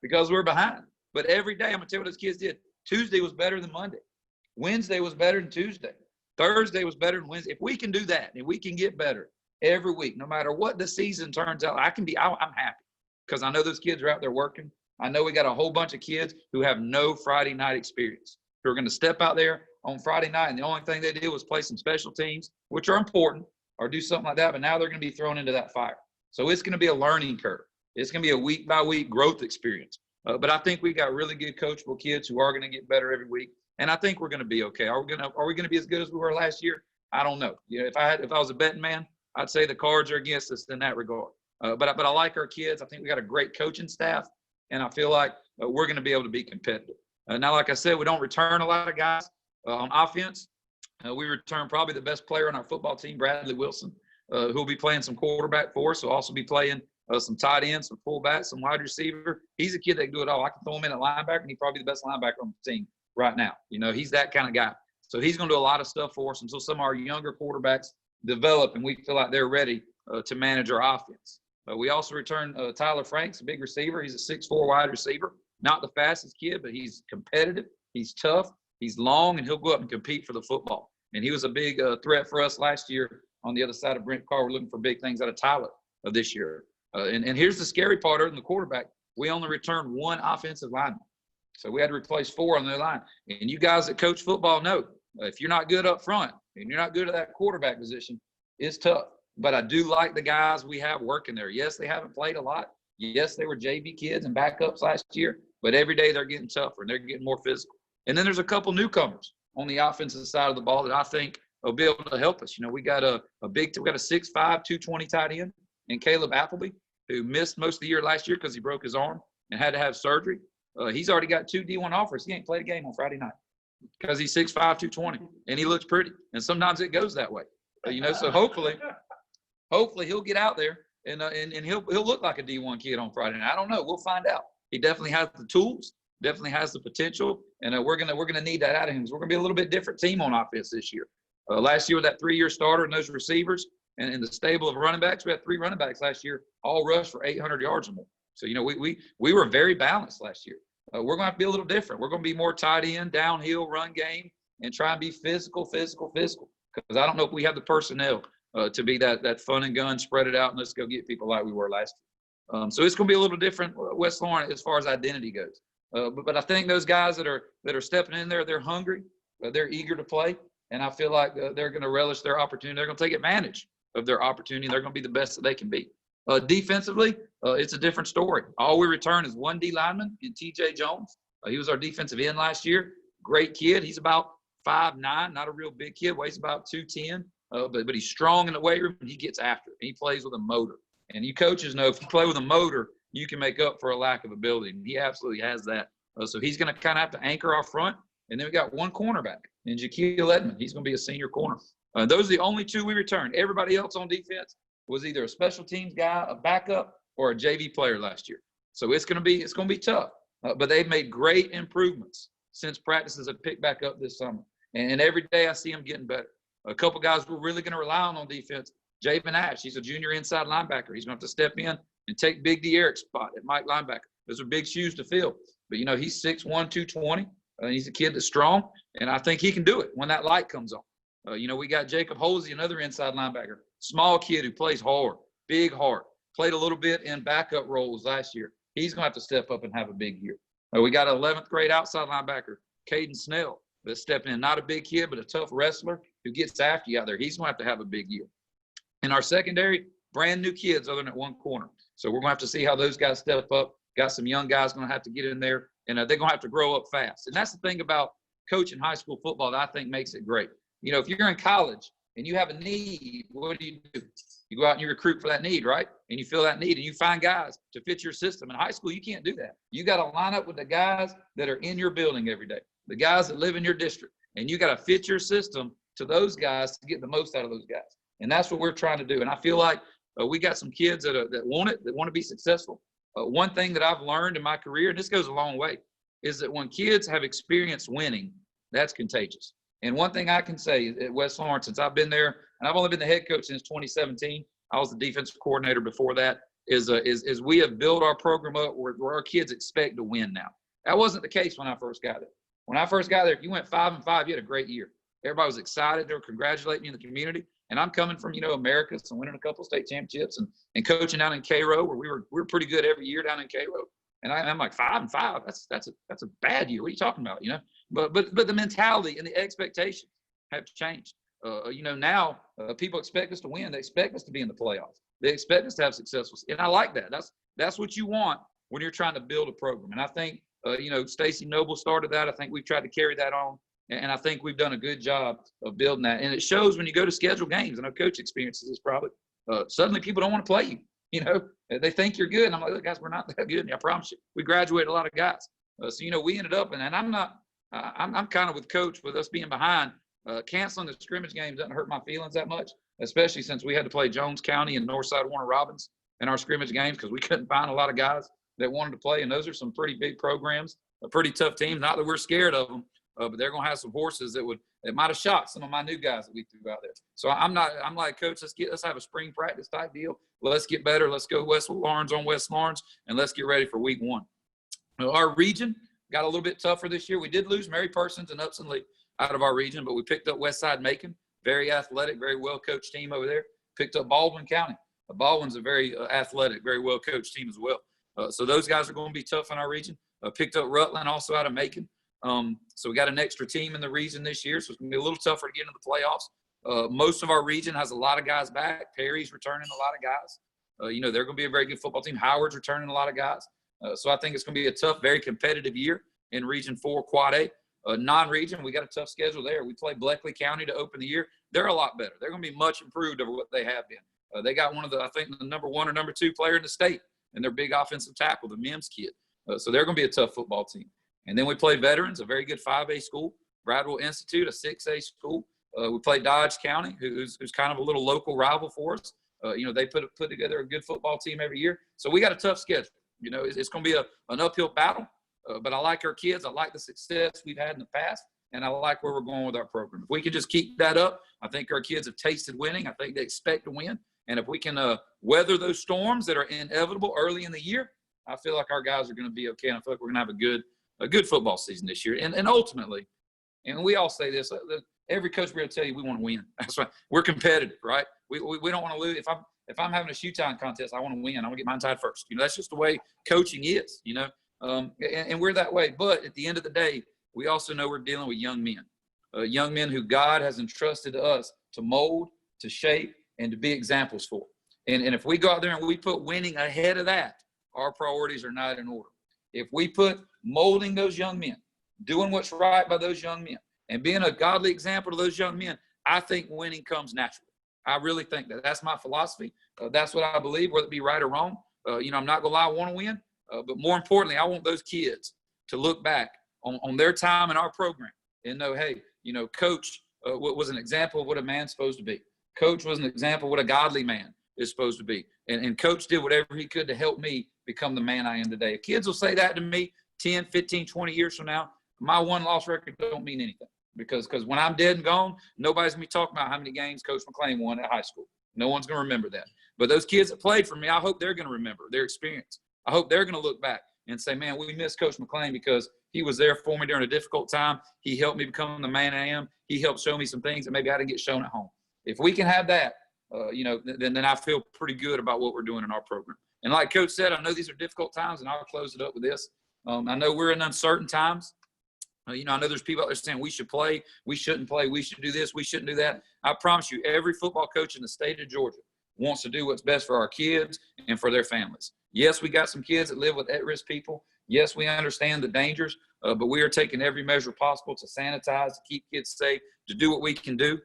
because we're behind. But every day, I'm going to tell you what those kids did. Tuesday was better than Monday. Wednesday was better than Tuesday. Thursday was better than Wednesday. If we can do that, and we can get better every week, no matter what the season turns out, I'm happy because I know those kids are out there working. I know we got a whole bunch of kids who have no Friday night experience, who are going to step out there on Friday night, and the only thing they did was play some special teams, which are important, or do something like that, but now they're going to be thrown into that fire. So it's going to be a learning curve. It's going to be a week-by-week growth experience. But I think we got really good coachable kids who are going to get better every week, and I think we're going to be okay. Are we going to be as good as we were last year? I don't know. If I was a betting man, I'd say the cards are against us in that regard. But I like our kids. I think we got a great coaching staff, and I feel like we're going to be able to be competitive. Now, like I said, we don't return a lot of guys on offense. We return probably the best player on our football team, Bradley Wilson, who will be playing some quarterback for us. He'll also be playing some tight end, some fullback, some wide receiver. He's a kid that can do it all. I can throw him in at linebacker, and he's probably the best linebacker on the team right now. He's that kind of guy. So he's going to do a lot of stuff for us until some of our younger quarterbacks develop, and we feel like they're ready to manage our offense. We also return Tyler Franks, a big receiver. He's a 6'4" wide receiver. Not the fastest kid, but he's competitive. He's tough. He's long, and he'll go up and compete for the football. And he was a big threat for us last year on the other side of Brent Carr. We're looking for big things out of Tyler this year. And here's the scary part other than the quarterback. We only returned 1 offensive lineman. So we had to replace 4 on the line. And you guys that coach football know, if you're not good up front and you're not good at that quarterback position, it's tough. But I do like the guys we have working there. Yes, they haven't played a lot. Yes, they were JV kids and backups last year. But every day they're getting tougher and they're getting more physical. And then there's a couple newcomers on the offensive side of the ball that I think will be able to help us. We got a 6'5", 220 tight end in Caleb Appleby, who missed most of the year last year because he broke his arm and had to have surgery. He's already got 2 D1 offers. He ain't played a game on Friday night because he's 6'5", 220, and he looks pretty. And sometimes it goes that way, so hopefully he'll get out there and he'll look like a D1 kid on Friday night. I don't know. We'll find out. He definitely has the tools, definitely has the potential, and we're gonna need that out of him. We're gonna be a little bit different team on offense this year. Last year with that 3-year starter and those receivers and in the stable of running backs, we had 3 running backs last year, all rushed for 800 yards or more. So we were very balanced last year. We're gonna have to be a little different. We're gonna be more tight end, downhill, run game, and try and be physical. Because I don't know if we have the personnel to be that fun and gun, spread it out, and let's go get people like we were last year. So it's going to be a little different, West Lawrence, as far as identity goes. But I think those guys that are stepping in there, they're hungry, they're eager to play, and I feel like they're going to relish their opportunity. They're going to take advantage of their opportunity. They're going to be the best that they can be. Defensively, it's a different story. All we return is 1 D lineman in T.J. Jones. He was our defensive end last year. Great kid. He's about 5'9", not a real big kid, weighs about 210. But he's strong in the weight room, and he gets after it. He plays with a motor. And you coaches know if you play with a motor, you can make up for a lack of ability. And he absolutely has that. So he's going to kind of have to anchor our front. And then we got 1 cornerback in Jaquil Edmond. He's going to be a senior corner. Those are the only 2 we returned. Everybody else on defense was either a special teams guy, a backup, or a JV player last year. So it's going to be tough. but they've made great improvements since practices have picked back up this summer. And every day I see them getting better. A couple guys we're really going to rely on defense. Javen Ash, he's a junior inside linebacker. He's going to have to step in and take Big D Eric's spot at Mike linebacker. Those are big shoes to fill. But, you know, he's 6'1", 220. He's a kid that's strong, and I think he can do it when that light comes on. You know, we got Jacob Holsey, another inside linebacker, small kid who plays hard, big heart, played a little bit in backup roles last year. He's going to have to step up and have a big year. We got an 11th grade outside linebacker, Caden Snell, that's stepping in. Not a big kid, but a tough wrestler who gets after you out there. He's going to have a big year. In our secondary, brand new kids other than at one corner. So we're going to have to see how those guys step up. Got some young guys going to have to get in there, and they're going to have to grow up fast. And that's the thing about coaching high school football that I think makes it great. You know, if you're in college and you have a need, what do? You go out and you recruit for that need, right? And you fill that need and you find guys to fit your system. In high school, you can't do that. You got to line up with the guys that are in your building every day, the guys that live in your district, and you got to fit your system to those guys to get the most out of those guys. And that's what we're trying to do. And I feel like we got some kids that want it, that want to be successful. One thing that I've learned in my career, and this goes a long way, is that when kids have experienced winning, that's contagious. And one thing I can say at West Lawrence, since I've been there, and I've only been the head coach since 2017, I was the defensive coordinator before that, is we have built our program up where our kids expect to win now. That wasn't the case when I first got there. When I first got there, if you went 5-5, you had a great year. Everybody was excited. They were congratulating you in the community. And I'm coming from, you know, Americas and winning a couple of state championships and coaching down in Cairo, where we were pretty good every year down in Cairo. And I'm like 5-5. That's a bad year. What are you talking about? You know, but the mentality and the expectations have changed. You know, now people expect us to win. They expect us to be in the playoffs. They expect us to have successful. And I like that. That's what you want when you're trying to build a program. And I think, you know, Stacy Noble started that. I think we've tried to carry that on. And I think we've done a good job of building that. And it shows when you go to schedule games. I know coach experiences this probably. Suddenly people don't want to play you. You know, they think you're good. And I'm like, look, guys, we're not that good. And I promise you, we graduated a lot of guys. So, you know, we ended up, and I'm kind of with coach with us being behind. Canceling the scrimmage games doesn't hurt my feelings that much, especially since we had to play Jones County and Northside Warner Robins in our scrimmage games because we couldn't find a lot of guys that wanted to play. And those are some pretty big programs, a pretty tough team. Not that we're scared of them, but they're going to have some horses that might have shot some of my new guys that we threw out there. So I'm like, coach, let's have a spring practice type deal. Let's get better. Let's go West Lawrence on West Lawrence, and let's get ready for week 1. Our region got a little bit tougher this year. We did lose Mary Parsons and Upson Lee out of our region, but we picked up Westside Macon, very athletic, very well-coached team over there. Picked up Baldwin County. Baldwin's a very athletic, very well-coached team as well. So those guys are going to be tough in our region. Picked up Rutland also out of Macon. So we got an extra team in the region this year, so it's going to be a little tougher to get into the playoffs. Most of our region has a lot of guys back. Perry's returning a lot of guys. You know, they're going to be a very good football team. Howard's returning a lot of guys. So I think it's going to be a tough, very competitive year in Region 4 Quad A. Non-region, we got a tough schedule there. We play Bleckley County to open the year. They're a lot better. They're going to be much improved over what they have been. They got one of the, I think, the number 1 or number 2 player in the state, and their big offensive tackle, the Mims kid. So they're going to be a tough football team. And then we play Veterans, a very good 5A school. Bradwell Institute, a 6A school. We play Dodge County, who's kind of a little local rival for us. You know, they put together a good football team every year. So we got a tough schedule. You know, it's going to be an uphill battle. But I like our kids. I like the success we've had in the past, and I like where we're going with our program. If we can just keep that up, I think our kids have tasted winning. I think they expect to win. And if we can weather those storms that are inevitable early in the year, I feel like our guys are going to be okay. And I feel like we're going to have a good football season this year. And ultimately, and we all say this, every coach will tell you we want to win. That's right. We're competitive, right? We don't want to lose. If I'm having a shoe tying contest, I want to win. I want to get mine tied first. You know, that's just the way coaching is, you know. And we're that way. But at the end of the day, we also know we're dealing with young men who God has entrusted to us to mold, to shape, and to be examples for. And if we go out there and we put winning ahead of that, our priorities are not in order. If we put molding those young men, doing what's right by those young men, and being a godly example to those young men, I think winning comes naturally. I really think that. That's my philosophy. That's what I believe, whether it be right or wrong. You know, I'm not going to lie, I want to win. But more importantly, I want those kids to look back on their time in our program and know, hey, you know, Coach was an example of what a man's supposed to be. Coach was an example of what a godly man is supposed to be. And Coach did whatever he could to help me become the man I am today. If kids will say that to me 10, 15, 20 years from now, my one-loss record don't mean anything because when I'm dead and gone, nobody's going to be talking about how many games Coach McClain won at high school. No one's going to remember that. But those kids that played for me, I hope they're going to remember their experience. I hope they're going to look back and say, man, we miss Coach McClain because he was there for me during a difficult time. He helped me become the man I am. He helped show me some things that maybe I didn't get shown at home. If we can have that, then I feel pretty good about what we're doing in our program. And like Coach said, I know these are difficult times, and I'll close it up with this. I know we're in uncertain times. I know there's people out there saying we should play, we shouldn't play, we should do this, we shouldn't do that. I promise you, every football coach in the state of Georgia wants to do what's best for our kids and for their families. Yes, we got some kids that live with at-risk people. Yes, we understand the dangers, but we are taking every measure possible to sanitize, to keep kids safe, to do what we can do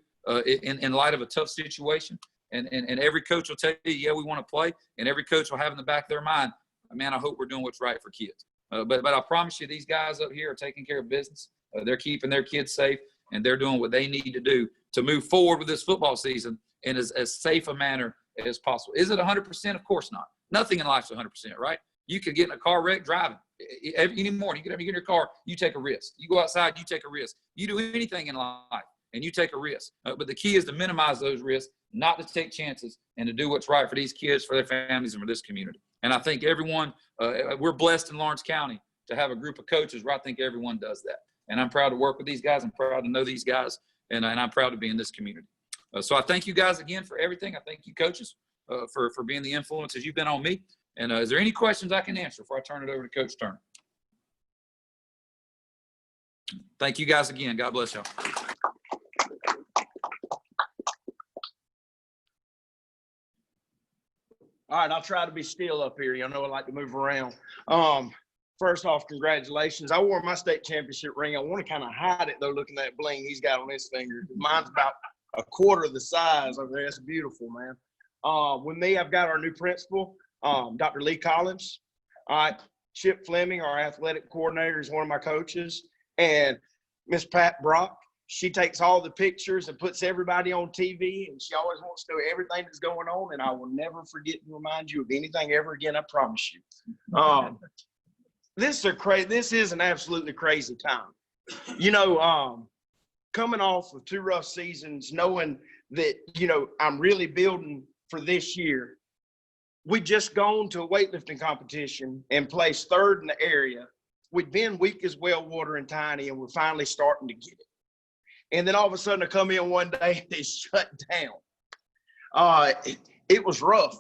in light of a tough situation. And every coach will tell you, yeah, we want to play. And every coach will have in the back of their mind, man, I hope we're doing what's right for kids. But I promise you, these guys up here are taking care of business. They're keeping their kids safe, and they're doing what they need to do to move forward with this football season in as safe a manner as possible. Is it 100%? Of course not. Nothing in life's 100%, right? You could get in a car wreck driving. Any morning, you get in your car, you take a risk. You go outside, you take a risk. You do anything in life, and you take a risk. But the key is to minimize those risks, not to take chances, and to do what's right for these kids, for their families, and for this community. And I think everyone, we're blessed in Lawrence County to have a group of coaches where I think everyone does that. And I'm proud to work with these guys. I'm proud to know these guys, and I'm proud to be in this community. So I thank you guys again for everything. I thank you, coaches, for being the influences you've been on me. And is there any questions I can answer before I turn it over to Coach Turner? Thank you guys again. God bless y'all. All right, I'll try to be still up here. You know, I like to move around. First off, congratulations. I wore my state championship ring. I want to kind of hide it, though, looking at that bling he's got on his finger. Mine's about a quarter the size over there. It's beautiful, man. With me, I've got our new principal, Dr. Lee Collins. All right, Chip Fleming, our athletic coordinator, is one of my coaches. And Miss Pat Brock, she takes all the pictures and puts everybody on TV, and she always wants to know everything that's going on, and I will never forget to remind you of anything ever again, I promise you. This is an absolutely crazy time. You know, coming off of 2 rough seasons, knowing that, you know, I'm really building for this year. We just gone to a weightlifting competition and placed 3rd in the area. We'd been weak as well, water and tiny, and we're finally starting to get it. And then all of a sudden I come in one day and they shut down. It was rough.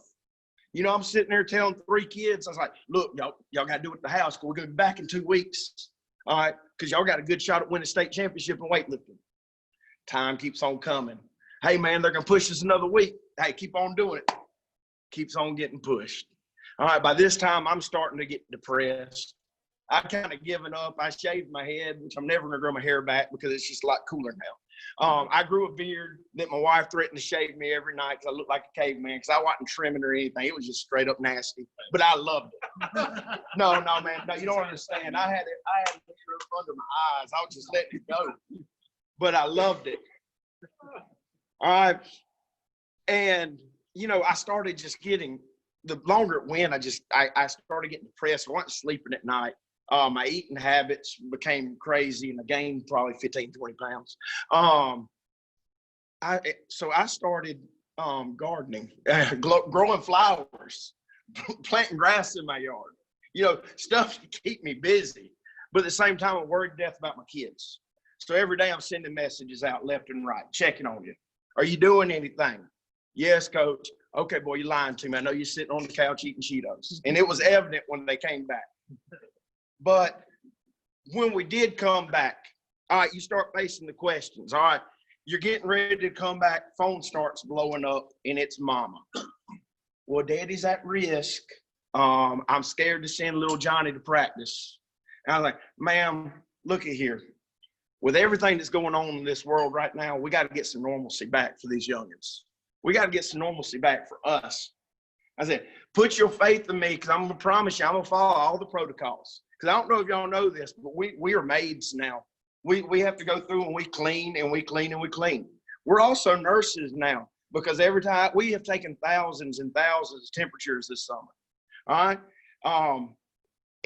You know, I'm sitting there telling 3 kids, I was like, look, y'all got to do it at the house, because we're going to be back in 2 weeks. All right, because y'all got a good shot at winning state championship in weightlifting. Time keeps on coming. Hey, man, they're going to push us another week. Hey, keep on doing it. Keeps on getting pushed. All right, by this time, I'm starting to get depressed. I kind of given up. I shaved my head, which I'm never going to grow my hair back because it's just a lot cooler now. I grew a beard that my wife threatened to shave me every night because I looked like a caveman, because I wasn't trimming or anything. It was just straight up nasty, but I loved it. No, man. No, you don't understand. I had it under my eyes. I was just letting it go, but I loved it. All right. And, you know, I started just getting, the longer it went, I started getting depressed. I wasn't sleeping at night. My eating habits became crazy, and I gained probably 15, 20 pounds. So I started gardening, growing flowers, planting grass in my yard, you know, stuff to keep me busy. But at the same time, I'm worried to death about my kids. So every day I'm sending messages out left and right, checking on you. Are you doing anything? Yes, coach. Okay, boy, you're lying to me. I know you're sitting on the couch eating Cheetos. And it was evident when they came back. But when we did come back, all right, you start facing the questions. All right, you're getting ready to come back. Phone starts blowing up, and it's mama. Well, daddy's at risk. I'm scared to send little Johnny to practice. And I was like, ma'am, look at here. With everything that's going on in this world right now, we got to get some normalcy back for these youngins. We got to get some normalcy back for us. I said, put your faith in me, because I'm going to promise you, I'm going to follow all the protocols. Because I don't know if y'all know this, but we are maids now. We have to go through and we clean and we clean and we clean. We're also nurses now, because every time we have taken thousands and thousands of temperatures this summer. All right.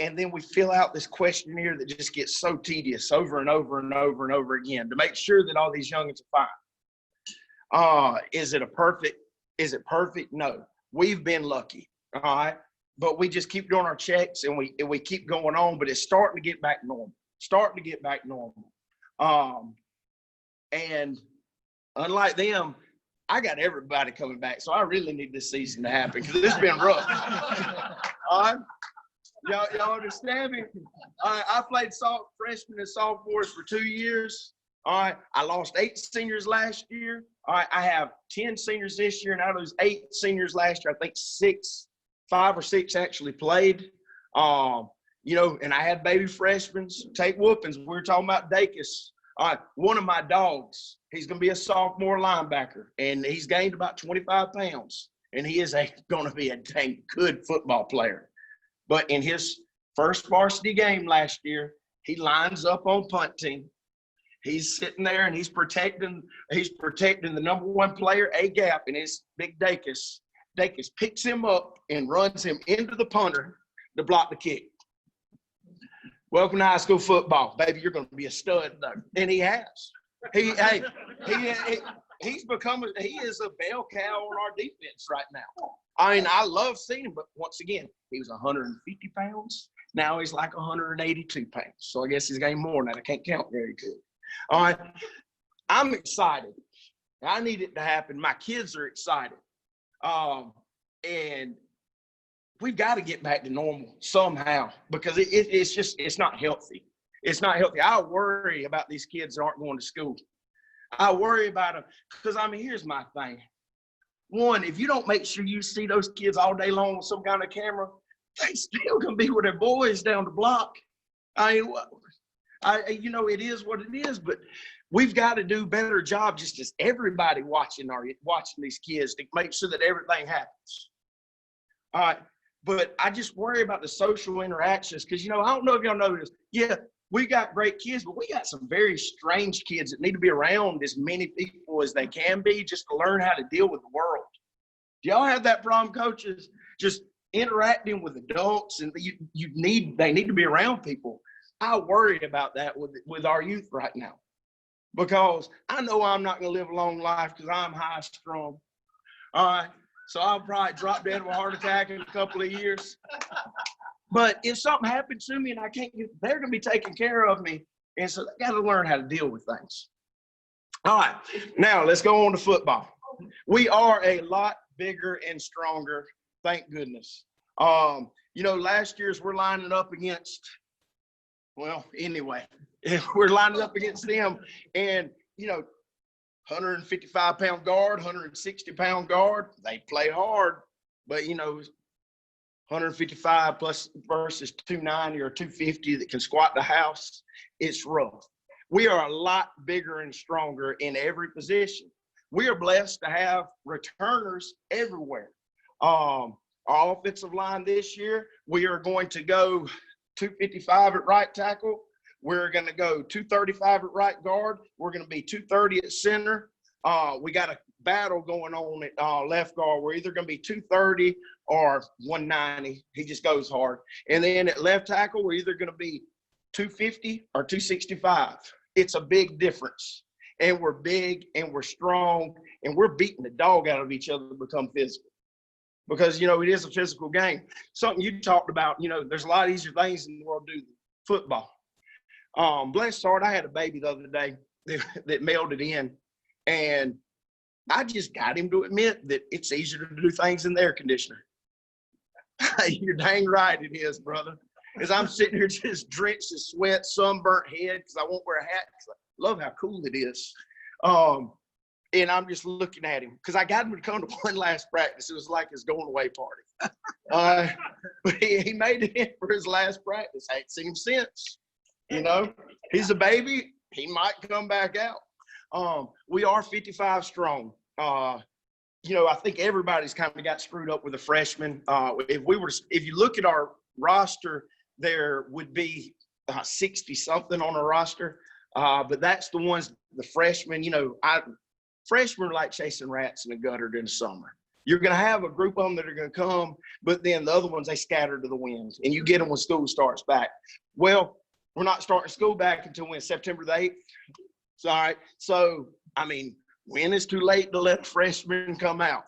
And then we fill out this questionnaire that just gets so tedious over and over and over and over again to make sure that all these youngins are fine. Is it perfect? No. We've been lucky. All right. But we just keep doing our checks and we keep going on, but it's starting to get back normal. And unlike them, I got everybody coming back. So I really need this season to happen because it's been rough. All right. Y'all understand me? I played freshmen and sophomores for 2 years. All right. I lost 8 seniors last year. All right. I have 10 seniors this year, and out of those 8 seniors last year, I think 5 or 6 actually played. And I had baby freshmen take whoopings. We were talking about Dacus. One of my dogs, he's going to be a sophomore linebacker, and he's gained about 25 pounds, and he is going to be a dang good football player. But in his first varsity game last year, he lines up on punt team. He's sitting there and he's protecting the number 1 player, A gap, and it's big Dacus. Dacus picks him up and runs him into the punter to block the kick. Welcome to high school football, baby. You're going to be a stud, and he has. He is a bell cow on our defense right now. I mean, I love seeing him, but once again, he was 150 pounds. Now he's like 182 pounds. So I guess he's gained more than that. I can't count very good. All right. I'm excited. I need it to happen. My kids are excited. And we've got to get back to normal somehow because it's not healthy. It's not healthy. I worry about these kids that aren't going to school. I worry about them because, here's my thing. One, if you don't make sure you see those kids all day long with some kind of camera, they still going to be with their boys down the block. It is what it is, but we've got to do a better job just as everybody watching these kids to make sure that everything happens. All right. But I just worry about the social interactions because, I don't know if y'all know this. Yeah, we got great kids, but we got some very strange kids that need to be around as many people as they can be just to learn how to deal with the world. Do y'all have that problem, coaches? Just interacting with adults, and they need to be around people. I worry about that with our youth right now because I know I'm not going to live a long life because I'm high strung. All right. So I'll probably drop dead of a heart attack in a couple of years. But if something happened to me and I can't they're going to be taking care of me. And so they got to learn how to deal with things. All right. Now let's go on to football. We are a lot bigger and stronger. Thank goodness. Last year's we're lining up against, we're lining up against them and, 155-pound guard, 160-pound guard, they play hard, but 155 plus versus 290 or 250 that can squat the house, it's rough. We are a lot bigger and stronger in every position. We are blessed to have returners everywhere. Our offensive line this year, we are going to go 255 at right tackle. We're going to go 235 at right guard. We're going to be 230 at center. We got a battle going on at left guard. We're either going to be 230 or 190. He just goes hard. And then at left tackle, we're either going to be 250 or 265. It's a big difference. And we're big and we're strong and we're beating the dog out of each other to become physical. Because, it is a physical game. Something you talked about, there's a lot easier things in the world to do than football. Bless his heart, I had a baby the other day that mailed it in, and I just got him to admit that it's easier to do things in the air conditioner. You're dang right it is, brother. As I'm sitting here just drenched in sweat, sunburnt head because I won't wear a hat because I love how cool it is. And I'm just looking at him because I got him to come to one last practice. It was like his going away party. But he made it in for his last practice. I ain't seen him since. He's a baby. He might come back out. We are 55 strong. I think everybody's kind of got screwed up with the freshmen. If you look at our roster, there would be 60 something on a roster. But that's the ones, the freshmen, freshmen are like chasing rats in the gutter during the summer. You're going to have a group of them that are going to come, but then the other ones, they scatter to the winds, and you get them when school starts back. Well, we're not starting school back until when? September the 8th? All right. So, I mean, when is too late to let a freshman come out?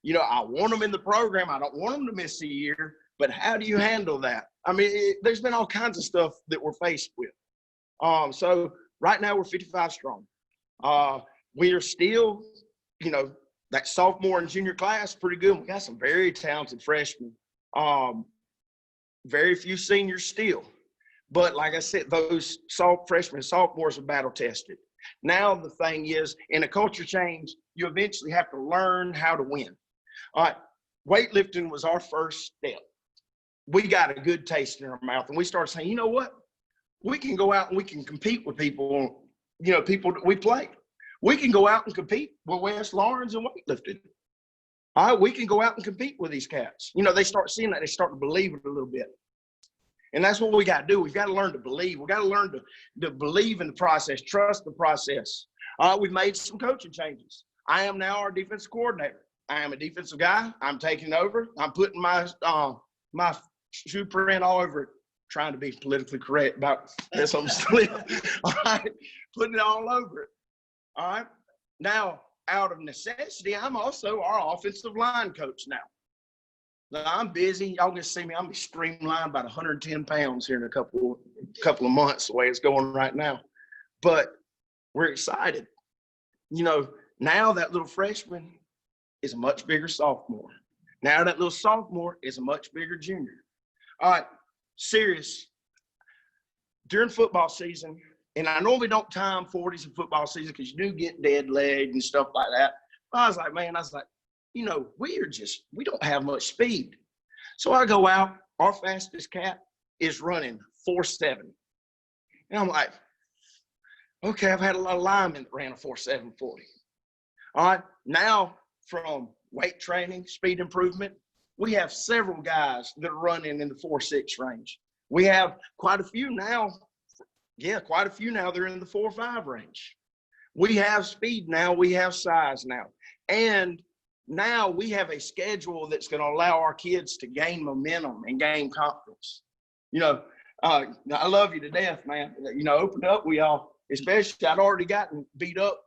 You know, I want them in the program. I don't want them to miss a year, but how do you handle that? I mean, there's been all kinds of stuff that we're faced with. So right now we're 55 strong. We are still, you know, that sophomore and junior class, pretty good. We got some very talented freshmen. Very few seniors still. But like I said, those freshmen and sophomores are battle tested. Now the thing is, in a culture change, you eventually have to learn how to win. All right, weightlifting was our first step. We got a good taste in our mouth, and we started saying, you know what? We can go out and we can compete with people, you know, people that we play. We can go out and compete with West Lawrence and weightlifting. All right, we can go out and compete with these cats. You know, they start seeing that. They start to believe it a little bit. And that's what we got to do. We've got to learn to believe. We've got to learn to believe in the process, trust the process. We've made some coaching changes. I am now our defensive coordinator. I am a defensive guy. I'm taking over. I'm putting my my shoe print all over it, trying to be politically correct about this. I'm still, all right, putting it all over it. All right. Now, out of necessity, I'm also our offensive line coach now. Now, I'm busy. Y'all gonna see me. I'm gonna be streamlined about 110 pounds here in a couple of months, the way it's going right now. But we're excited. You know, now that little freshman is a much bigger sophomore. Now that little sophomore is a much bigger junior. All right, serious. During football season, and I normally don't time 40s in football season because you do get dead leg and stuff like that. But I was like, you know, we don't have much speed. So I go out, our fastest cat is running 4.7. And I'm like, okay, I've had a lot of linemen that ran a 4.7 40. All right, now from weight training, speed improvement, we have several guys that are running in the 4.6 range. We have quite a few now. Yeah, quite a few now. They're in the 4.5 range. We have speed now. We have size now. And now we have a schedule that's going to allow our kids to gain momentum and gain confidence. You know, I love you to death, man. You know, open up. We all, especially I'd already gotten beat up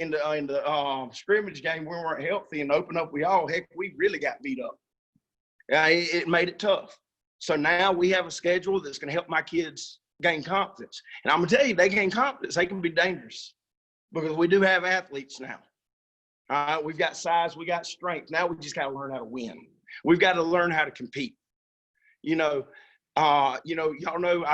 in the scrimmage game. We weren't healthy, and open up. Heck, we really got beat up. It made it tough. So now we have a schedule that's going to help my kids gain confidence. And I'm going to tell you, they gain confidence. They can be dangerous because we do have athletes now. We've got size, we got strength. Now we just got to learn how to win. We've got to learn how to compete. Y'all know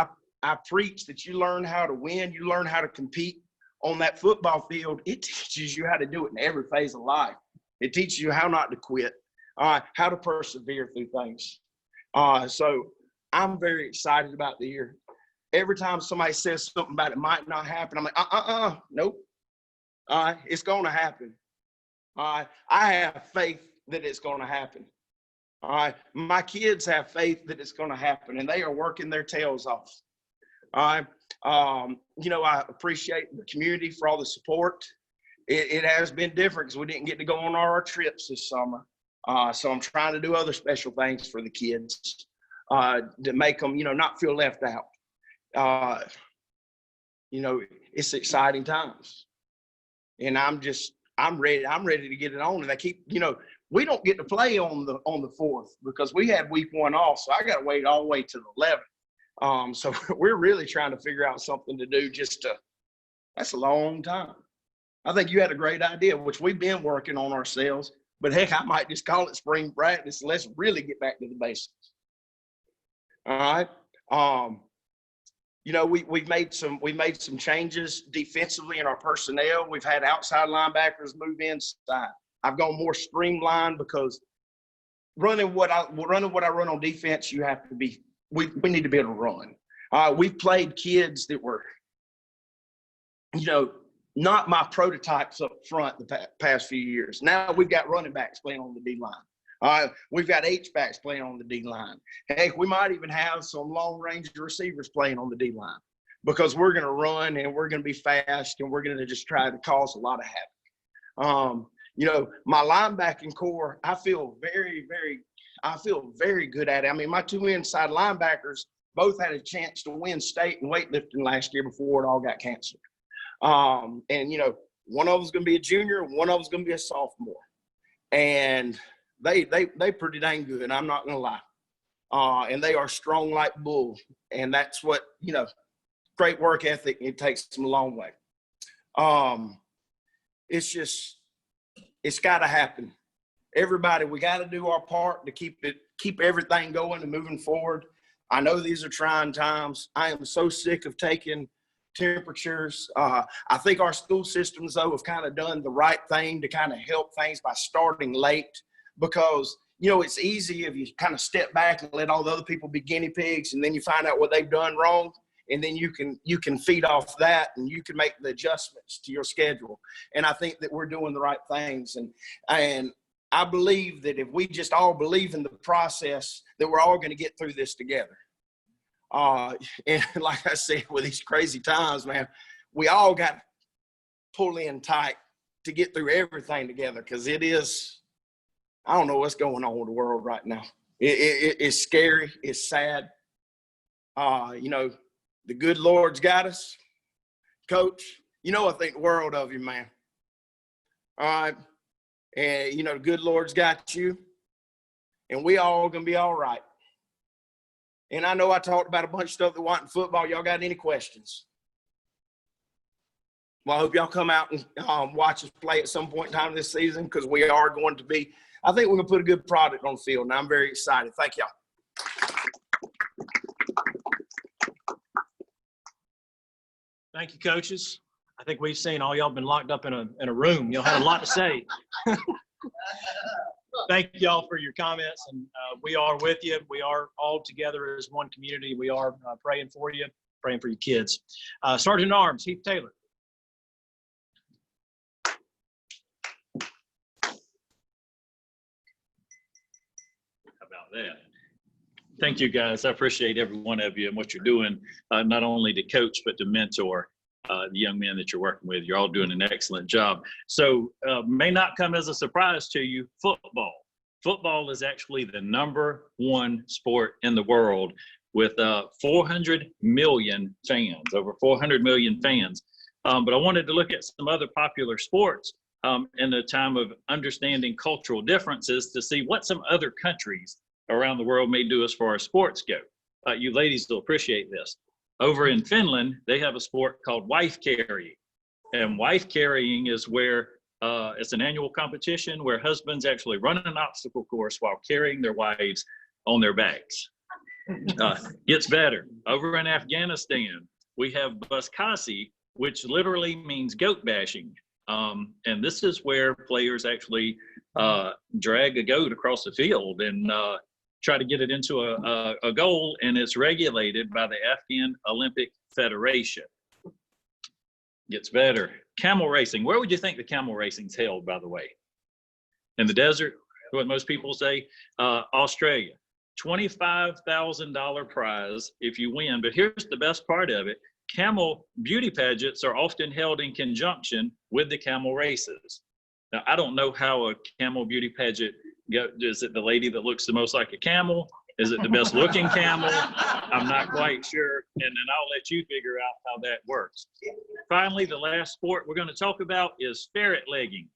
I preach that you learn how to win, you learn how to compete on that football field. It teaches you how to do it in every phase of life. It teaches you how not to quit, how to persevere through things. So I'm very excited about the year. Every time somebody says something about it might not happen, I'm like, nope. It's going to happen. I have faith that it's going to happen. My kids have faith that it's going to happen, and they are working their tails off. I appreciate the community for all the support. It has been different because we didn't get to go on our trips this summer. So I'm trying to do other special things for the kids to make them, not feel left out. It's exciting times, and I'm ready to get it on. And I keep, we don't get to play on the 4th because we had week 1 off. So I got to wait all the way to the 11th. So we're really trying to figure out something to do that's a long time. I think you had a great idea, which we've been working on ourselves, but heck, I might just call it spring practice. Let's really get back to the basics. All right. We've made some changes defensively in our personnel. We've had outside linebackers move inside. I've gone more streamlined because running what I run on defense, you have to be. We need to be able to run. We've played kids that were, not my prototypes up front the past few years. Now we've got running backs playing on the D-line. We've got H-backs playing on the D-line. Heck, we might even have some long-range receivers playing on the D-line because we're going to run and we're going to be fast and we're going to just try to cause a lot of havoc. You know, my linebacking core, I feel very good at it. I mean, my two inside linebackers both had a chance to win state and weightlifting last year before it all got canceled. And, you know, one of them's going to be a junior, one of them's going to be a sophomore. And they pretty dang good, I'm not going to lie. And they are strong like bull. And that's what, you know, great work ethic, it takes them a long way. It's got to happen. Everybody, we got to do our part to keep everything going and moving forward. I know these are trying times. I am so sick of taking temperatures. I think our school systems, though, have kind of done the right thing to kind of help things by starting late, because, you know, it's easy if you kind of step back and let all the other people be guinea pigs, and then you find out what they've done wrong. And then you can feed off that, and you can make the adjustments to your schedule. And I think that we're doing the right things. And I believe that if we just all believe in the process, that we're all going to get through this together. And like I said, with these crazy times, man, we all got to pull in tight to get through everything together, because it is, I don't know what's going on with the world right now. It's scary. It's sad. You know, the good Lord's got us. Coach, you know, I think the world of you, man. All right. And, you know, the good Lord's got you. And we all going to be all right. And I know I talked about a bunch of stuff that wasn't football. Y'all got any questions? Well, I hope y'all come out and watch us play at some point in time this season, because we are going to be, I think we're going to put a good product on the field. And I'm very excited. Thank y'all. Thank you, coaches. I think we've seen all y'all been locked up in a room. Y'all had a lot to say. Thank y'all for your comments, and we are with you. We are all together as one community. We are praying for you, praying for your kids. Sergeant at Arms, Heath Taylor. How about that? Thank you, guys. I appreciate every one of you and what you're doing, not only to coach, but to mentor the young men that you're working with. You're all doing an excellent job. So may not come as a surprise to you, football. Football is actually the #1 sport in the world, with 400 million fans, over 400 million fans. But I wanted to look at some other popular sports in a time of understanding cultural differences to see what some other countries around the world may do as far as sports go. You ladies will appreciate this. Over in Finland, they have a sport called wife carrying. And wife carrying is where it's an annual competition where husbands actually run an obstacle course while carrying their wives on their backs. Gets better. Over in Afghanistan, we have buskasi, which literally means goat bashing. And this is where players actually drag a goat across the field and try to get it into a goal, and it's regulated by the Afghan Olympic Federation. Gets better. Camel racing. Where would you think the camel racing's held, by the way? In the desert, what most people say? Australia. $25,000 prize if you win. But here's the best part of it. Camel beauty pageants are often held in conjunction with the camel races. Now, I don't know how a camel beauty pageant goes. Is it the lady that looks the most like a camel? Is it the best looking camel? I'm not quite sure. And then I'll let you figure out how that works. Finally, the last sport we're going to talk about is ferret legging.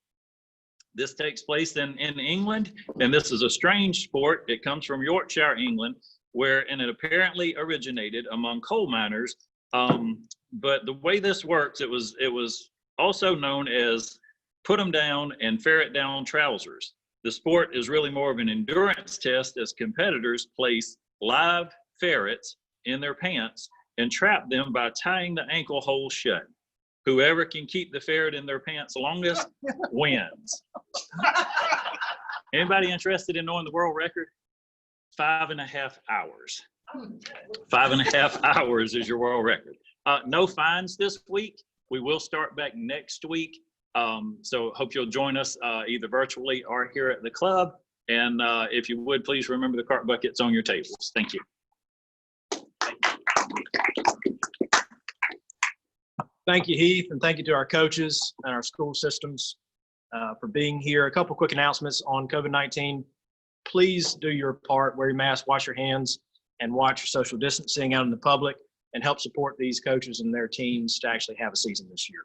This takes place in England, and this is a strange sport. It comes from Yorkshire, England, and it apparently originated among coal miners. But the way this works, it was also known as put them down and ferret down trousers. The sport is really more of an endurance test, as competitors place live ferrets in their pants and trap them by tying the ankle hole shut. Whoever can keep the ferret in their pants longest wins. Anybody interested in knowing the world record? 5.5 hours. 5.5 hours is your world record. No fines this week. We will start back next week. So hope you'll join us either virtually or here at the club. And if you would, please remember the cart buckets on your tables. Thank you. Thank you, Heath, and thank you to our coaches and our school systems. for being here. A couple quick announcements on COVID-19. Please do your part, wear your mask, wash your hands, and watch your social distancing out in the public, and help support these coaches and their teams to actually have a season this year.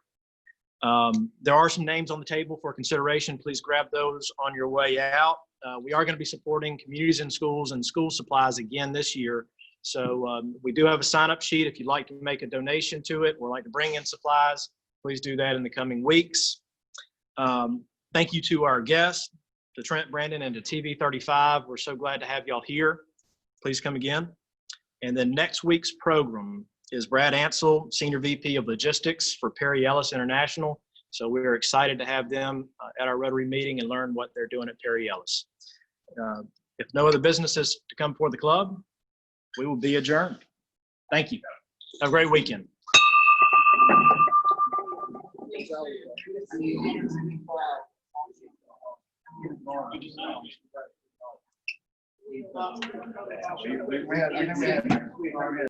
There are some names on the table for consideration. Please grab those on your way out. We are going to be supporting communities and schools and school supplies again this year. So we do have a sign-up sheet. If you'd like to make a donation to it or like to bring in supplies, please do that in the coming weeks. Thank you to our guests, to Trent, Brandon, and to TV 35. We're so glad to have y'all here. Please come again. And then next week's program is Brad Ansel, Senior VP of Logistics for Perry Ellis International. So we're excited to have them at our Rotary meeting and learn what they're doing at Perry Ellis. If no other businesses to come before the club, we will be adjourned. Thank you. Have a great weekend.